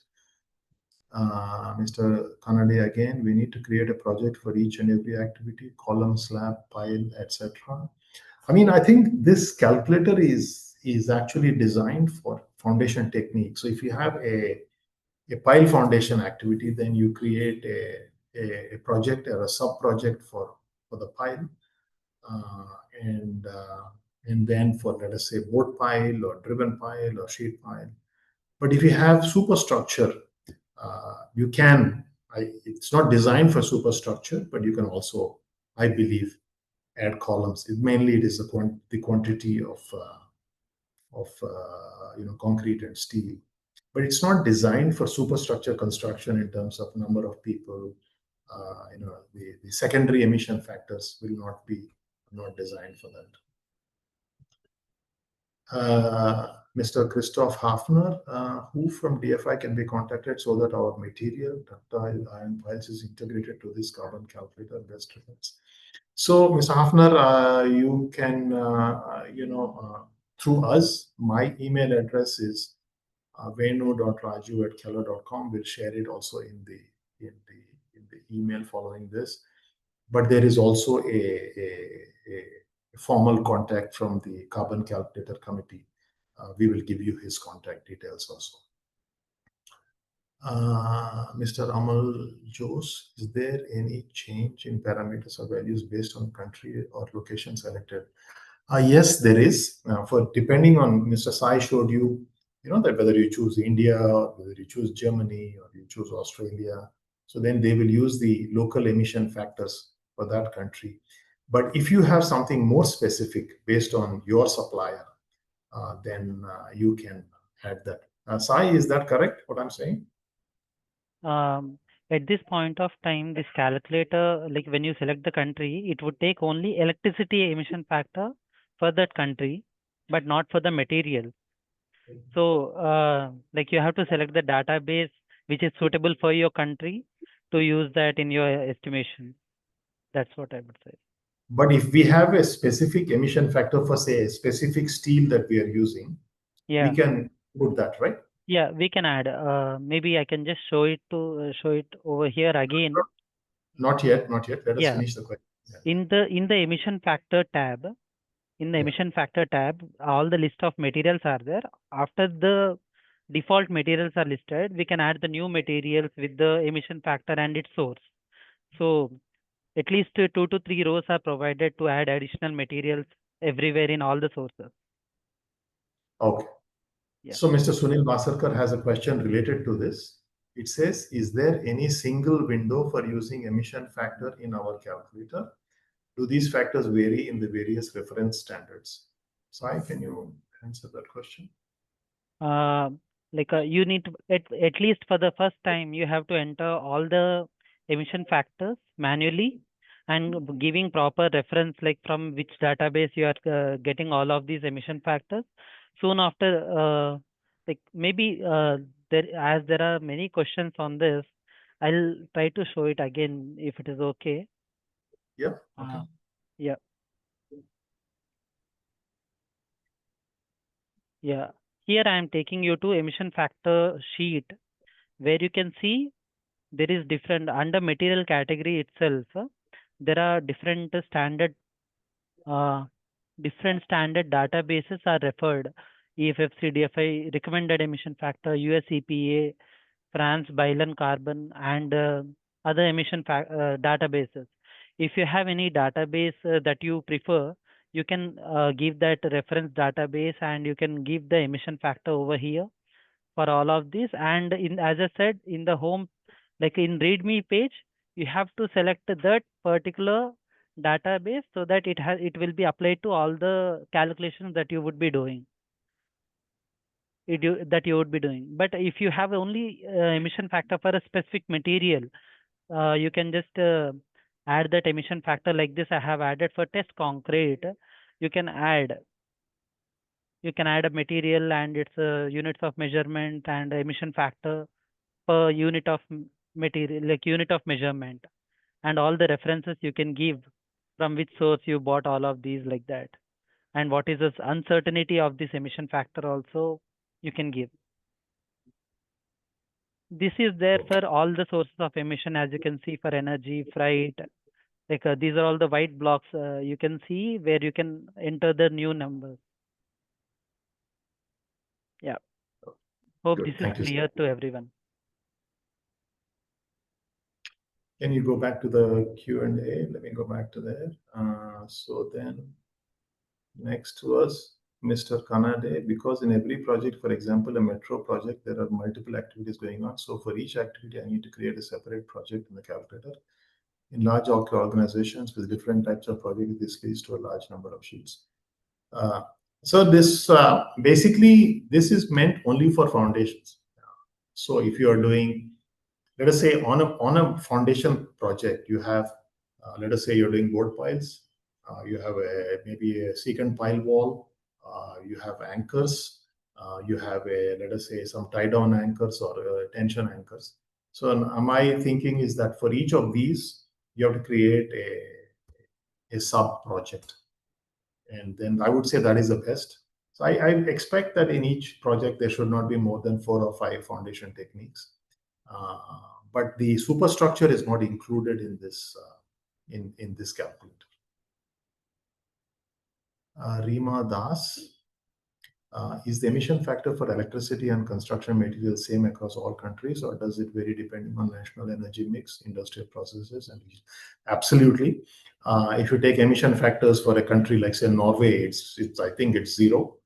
Mr. Kanade, again, we need to create a project for each and every activity, column, slab, pile, etc. I think this calculator is actually designed for foundation technique. So if you have a pile foundation activity, then you create a project or a sub project for the pile, and then for, let us say, board pile or driven pile or sheet pile. But if you have superstructure, you can. It's not designed for superstructure, but you can also, I believe, add columns. Mainly, it is the quantity of concrete and steel. But it's not designed for superstructure construction in terms of number of people. The secondary emission factors will not designed for that. Mr. Christoph Hafner, who from DFI can be contacted so that our material, ductile iron piles, is integrated to this carbon calculator best reference. So, Mr. Hafner, you can, through us, my email address is venu.raju@keller.com. We'll share it also in the email following this. But there is also a formal contact from the Carbon Calculator Committee. We will give you his contact details also. Mr. Amal Jose, is there any change in parameters or values based on country or location selected? Yes, there is. Depending on, Mr. Sai showed you, that whether you choose India or whether you choose Germany or you choose Australia. So then they will use the local emission factors for that country. But if you have something more specific based on your supplier, then you can add that. Sai, is that correct, what I'm saying? At this point of time, this calculator, like when you select the country, it would take only electricity emission factor for that country, but not for the material. So, like you have to select the database which is suitable for your country to use that in your estimation. That's what I would say. But if we have a specific emission factor for, say, a specific steel that we are using, we can put that, right? Yeah, we can add. Maybe I can just show it over here again. Not yet. Let us finish the question. Yeah. In the emission factor tab, all the list of materials are there. After the default materials are listed, we can add the new materials with the emission factor and its source. So at least 2 to 3 rows are provided to add additional materials everywhere in all the sources. Okay. Yeah. So Mr. Sunil Basarkar has a question related to this. It says, is there any single window for using emission factor in our calculator? Do these factors vary in the various reference standards? Sai, can you answer that question? You need to, at least for the first time, you have to enter all the emission factors manually and giving proper reference, like from which database you are getting all of these emission factors. Soon after, there are many questions on this, I'll try to show it again if it is okay. Yeah. Okay. Yeah. Yeah. Here I am taking you to emission factor sheet. where you can see there is different under material category itself. There are different standard databases are referred. EFFC-DFI recommended emission factor, US EPA, France Bilan carbon, and other databases. If you have any database that you prefer, you can give that reference database and you can give the emission factor over here for all of these. And in, as I said, in the home, like in README page, you have to select that particular database so that it will be applied to all the calculations that you would be doing. That you would be doing. But if you have only emission factor for a specific material, you can just add that emission factor like this. I have added for test concrete. You can add a material and its units of measurement and emission factor per unit of material, like unit of measurement, and all the references you can give from which source you bought all of these like that, and what is the uncertainty of this emission factor also you can give. This is there for all the sources of emission, as you can see, for energy, freight. Like these are all the white blocks you can see where you can enter the new numbers. Yeah. Hope Good. this Thank is you, clear sir. to everyone. Can you go back to the Q&A? Let me go back to there. So then next to us, Mr. Kanade, because in every project, for example, a metro project, there are multiple activities going on. So for each activity, I need to create a separate project in the calculator. In large organizations with different types of projects, this leads to a large number of sheets. So this basically, this is meant only for foundations. So if you are doing, let us say on a foundation project, you have, let us say you're doing board piles, you have maybe a secant pile wall, you have anchors, you have let us say some tie down anchors or tension anchors. So my thinking is that for each of these, you have to create a sub project. And then I would say that is the best. So I expect that in each project, there should not be more than 4 or 5 foundation techniques. But the superstructure is not included in this in this calculator. Rima Das, is the emission factor for electricity and construction materials same across all countries, or does it vary depending on national energy mix, industrial processes, and absolutely. If you take emission factors for a country like say Norway, it's I think it's 0.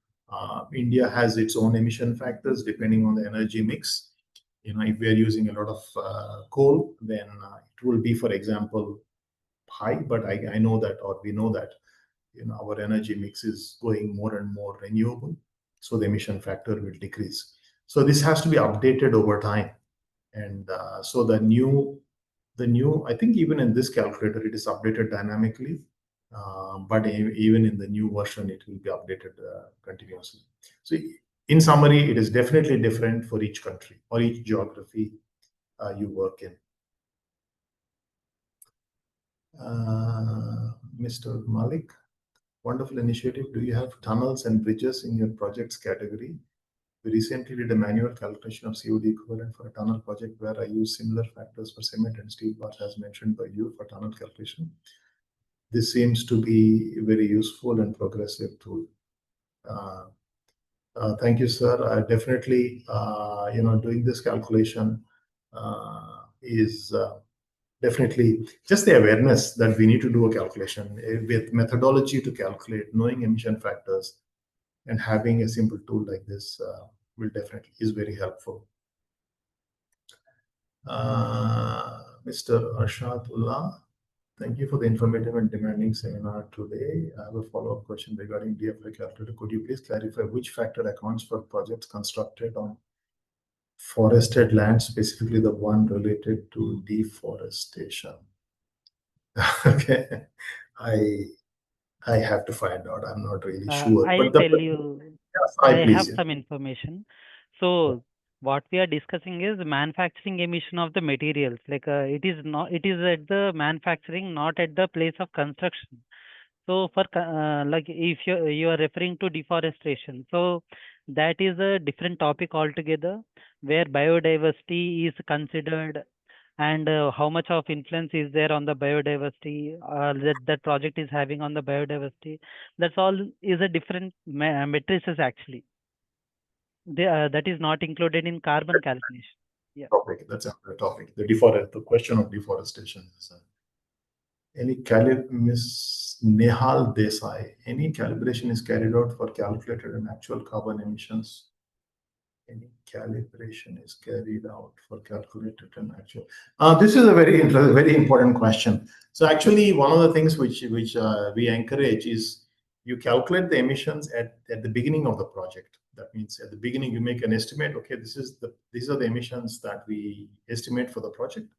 India has its own emission factors depending on the energy mix. You know, if we are using a lot of coal, then it will be, for example, high. But I know that, or we know that, you know, our energy mix is going more and more renewable, so the emission factor will decrease. So this has to be updated over time, and so the new, I think even in this calculator it is updated dynamically, but even in the new version it will be updated continuously. So in summary, it is definitely different for each country or each geography you work in. Mr. Malik, wonderful initiative. Do you have tunnels and bridges in your projects category? We recently did a manual calculation of COD equivalent for a tunnel project where I used similar factors for cement and steel bars as mentioned by you for tunnel calculation. This seems to be a very useful and progressive tool. Thank you, sir. Definitely, you know, doing this calculation is definitely just the awareness that we need to do a calculation with methodology to calculate, knowing emission factors, and having a simple tool like this will definitely is very helpful. Mr. Arshadullah, thank you for the informative and demanding seminar today. I have a follow-up question regarding DFI calculator. Could you please clarify which factor accounts for projects constructed on forested land, specifically the one related to deforestation? Okay, I have to find out. I'm not really sure. I'll But tell you. yes, I please, have yeah. some information. So what we are discussing is manufacturing emission of the materials. Like it is at the manufacturing, not at the place of construction. So for like if you are referring to deforestation, so that is a different topic altogether, where biodiversity is considered, and how much of influence is there on the biodiversity that project is having on the biodiversity. That's all is a different matrices actually. That is not included in carbon calculation. Yeah. Topic. That's another topic. The question of deforestation is Miss Nehal Desai, any calibration is carried out for calculated and actual carbon emissions? Any calibration is carried out for calculated and actual? This is a very important question. So actually, one of the things which we encourage is you calculate the emissions at the beginning of the project. That means at the beginning you make an estimate. Okay, these are the emissions that we estimate for the project.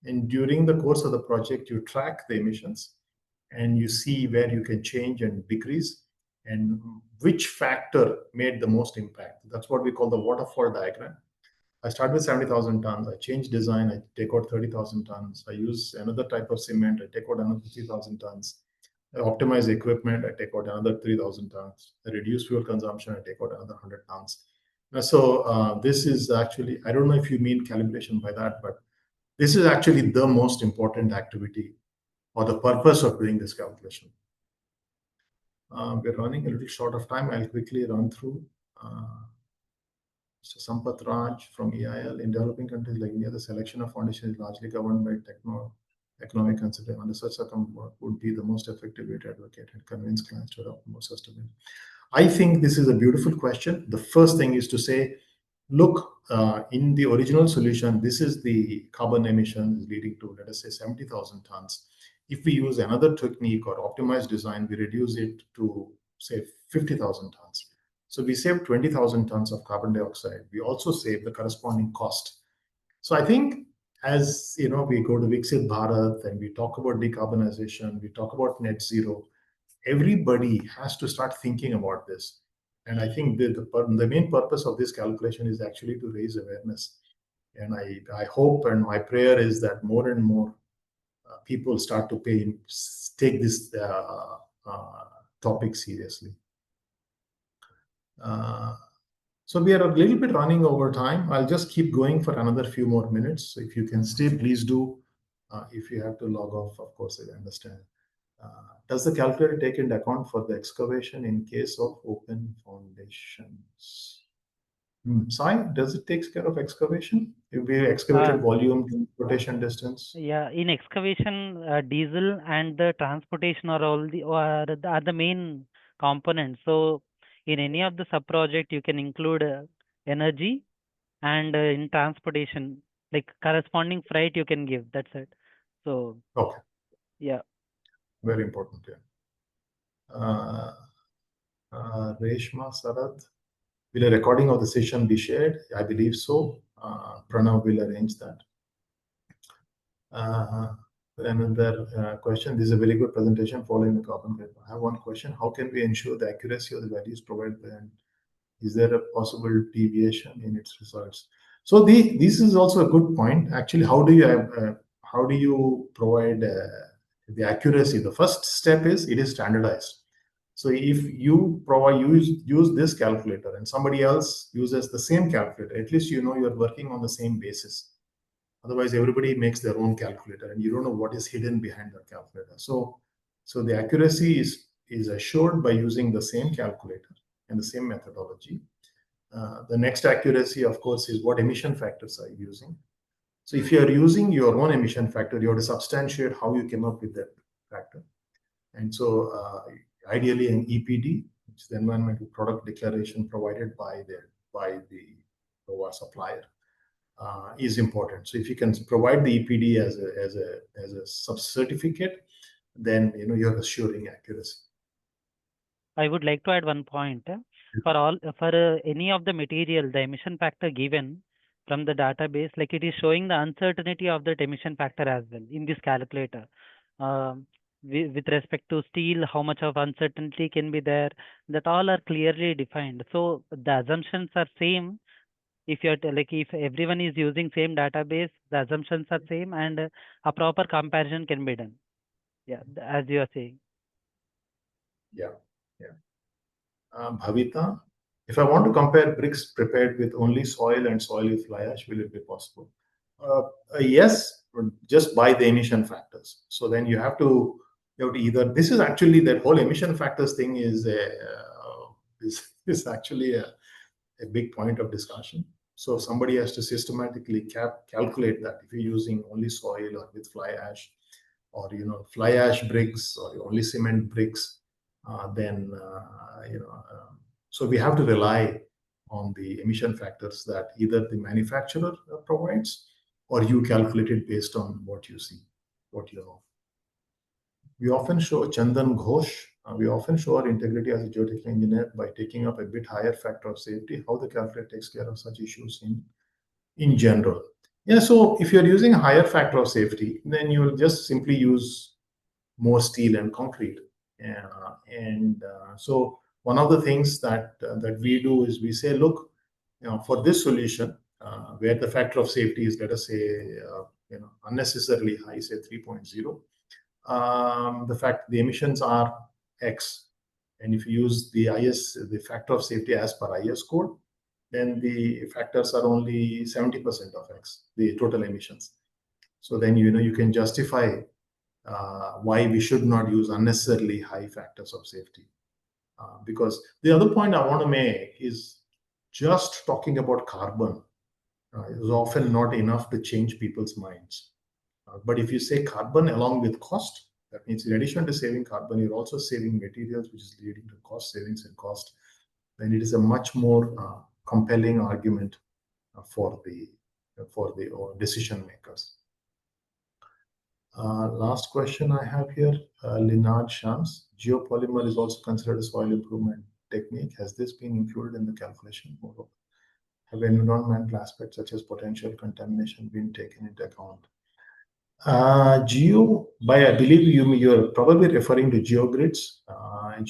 And during the course of the project, you track the emissions and you see where you can change and decrease and which factor made the most impact. That's what we call the waterfall diagram. I start with 70,000 tons. I change design. I take out 30,000 tons. I use another type of cement. I take out another 50,000 tons. I optimize equipment. I take out another 3,000 tons. I reduce fuel consumption. I take out another 100 tons. So this is actually, I don't know if you mean calibration by that, but this is actually the most important activity or the purpose of doing this calculation. We're running a little short of time. I'll quickly run through. Mr. Sampath Raj from EIL. In developing countries like India, the selection of foundation is largely governed by economic consideration. Under such circumstances, what would be the most effective way to advocate and convince clients to adopt more sustainable? I think this is a beautiful question. The first thing is to say, look, in the original solution, this is the carbon emissions leading to, let us say, 70,000 tons. If we use another technique or optimized design, we reduce it to, say, 50,000 tons. So we save 20,000 tons of carbon dioxide. We also save the corresponding cost. So I think as we go to Viksit Bharat and we talk about decarbonization, we talk about net zero, everybody has to start thinking about this. And I think the main purpose of this calculation is actually to raise awareness. And I hope and my prayer is that more and more people start to take this topic seriously. So we are a little bit running over time. I'll just keep going for another few more minutes. So if you can stay, please do. If you have to log off, of course, I understand. Does the calculator take into account for the excavation in case of open foundations? Sai, does it take care of excavation? If we excavated volume, transportation distance? Yeah, in excavation, diesel and the transportation are are the main components. So in any of the sub project, you can include energy, and in transportation, like corresponding freight you can give. That's it. So okay, yeah, very important. Yeah. Reshma Sarath, will a recording of the session be shared? I believe so. Pranav will arrange that. Another question. This is a very good presentation following the carbon paper. I have one question. How can we ensure the accuracy of the values provided? And is there a possible deviation in its results? So this is also a good point. Actually, how do you provide the accuracy? The first step is it is standardized. So if you use this calculator and somebody else uses the same calculator, at least you know you're working on the same basis. Otherwise, everybody makes their own calculator and you don't know what is hidden behind that calculator. So the accuracy is assured by using the same calculator and the same methodology. The next accuracy, of course, is what emission factors are you using. So if you are using your own emission factor, you have to substantiate how you came up with that factor. And so ideally an EPD, which is the environmental product declaration provided by the supplier, is important. So if you can provide the EPD as a sub-certificate, then you're assuring accuracy. I would like to add one point. For any of the material, the emission factor given from the database, like it is showing the uncertainty of that emission factor as well in this calculator. With respect to steel, how much of uncertainty can be there, that all are clearly defined. So the assumptions are same. If if everyone is using same database, the assumptions are same, and a proper comparison can be done. Yeah, as you are saying. Yeah. Bhavita, If I want to compare bricks prepared with only soil and soil with fly ash, will it be possible? Yes, just by the emission factors. So then you have to either, this is actually, that whole emission factors thing is actually a big point of discussion. So somebody has to systematically calculate that if you're using only soil or with fly ash, or fly ash bricks, or only cement bricks, then so we have to rely on the emission factors that either the manufacturer provides, or you calculate it based on what you see, what you know. We often show Chandan Ghosh. We often show our integrity as a geotechnical engineer by taking up a bit higher factor of safety. How the calculator takes care of such issues in general? Yeah, so if you're using a higher factor of safety, then you will just simply use more steel and concrete. So one of the things that we do is we say, look, for this solution, where the factor of safety is, let us say, unnecessarily high, say 3.0, the emissions are X, and if you use the factor of safety as per IS code, then the factors are only 70% of X, the total emissions. So then you can justify why we should not use unnecessarily high factors of safety. Because the other point I want to make is, just talking about carbon is often not enough to change people's minds. But if you say carbon along with cost, that means in addition to saving carbon, you're also saving materials, which is leading to cost savings and cost, then it is a much more compelling argument for the decision makers. Last question I have here, Linard Shams. Geopolymer is also considered a soil improvement technique. Has this been included in the calculation? Have environmental aspects such as potential contamination been taken into account? I believe you're probably referring to geogrids and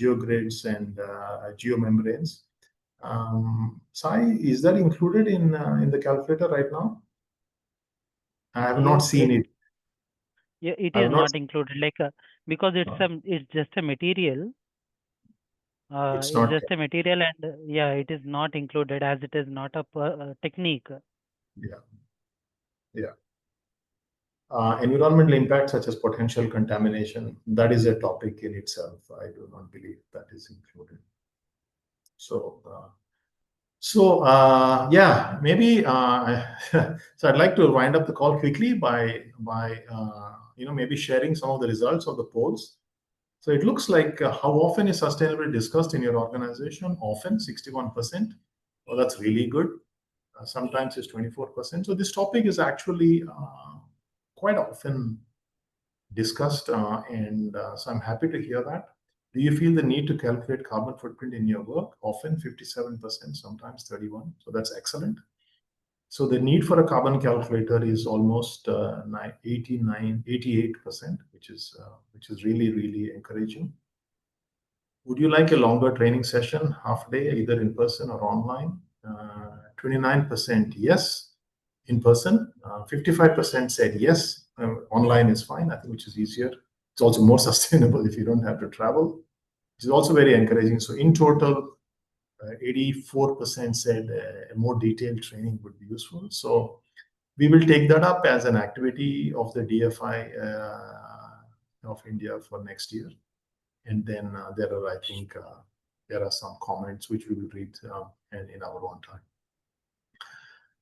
geomembranes. Sai, is that included in the calculator right now? I have not seen it. Yeah, it is not included, because it's just a material. It's just a material, and it is not included as it is not a technique. Yeah. Environmental impact such as potential contamination, that is a topic in itself. I do not believe that is included. Maybe so I'd like to wind up the call quickly by maybe sharing some of the results of the polls. So it looks like how often is sustainability discussed in your organization? Often, 61%. Well, that's really good. Sometimes it's 24%. So this topic is actually quite often discussed, and so I'm happy to hear that. Do you feel the need to calculate carbon footprint in your work? Often 57%, sometimes 31%. So that's excellent. So the need for a carbon calculator is almost 88%, which is really, really encouraging. Would you like a longer training session, half day, either in person or online? 29% yes, in person. 55% said yes. Online is fine, I think, which is easier. It's also more sustainable if you don't have to travel, which is also very encouraging. So in total, 84% said a more detailed training would be useful. So we will take that up as an activity of the DFI of India for next year. And then there are some comments which we will read in our own time.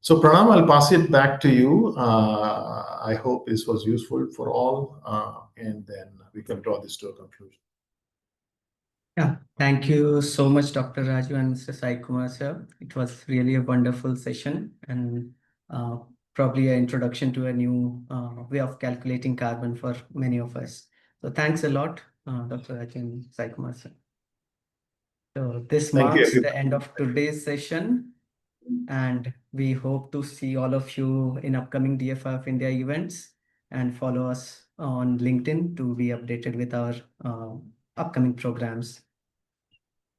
So Pranam, I'll pass it back to you. I hope this was useful for all, and then we can draw this to a conclusion. Yeah, thank you so much, Dr. Raju and Mr. Sai Kumar sir. It was really a wonderful session, and probably an introduction to a new way of calculating carbon for many of us. So thanks a lot, Dr. Raju and Sai Kumar sir. So this marks the end of today's session, and we hope to see all of you in upcoming DFI of India events, and follow us on LinkedIn to be updated with our upcoming programs.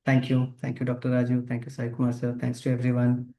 Thank you. Thank you, Dr. Raju. Thank you, Sai Kumar sir. Thanks to everyone.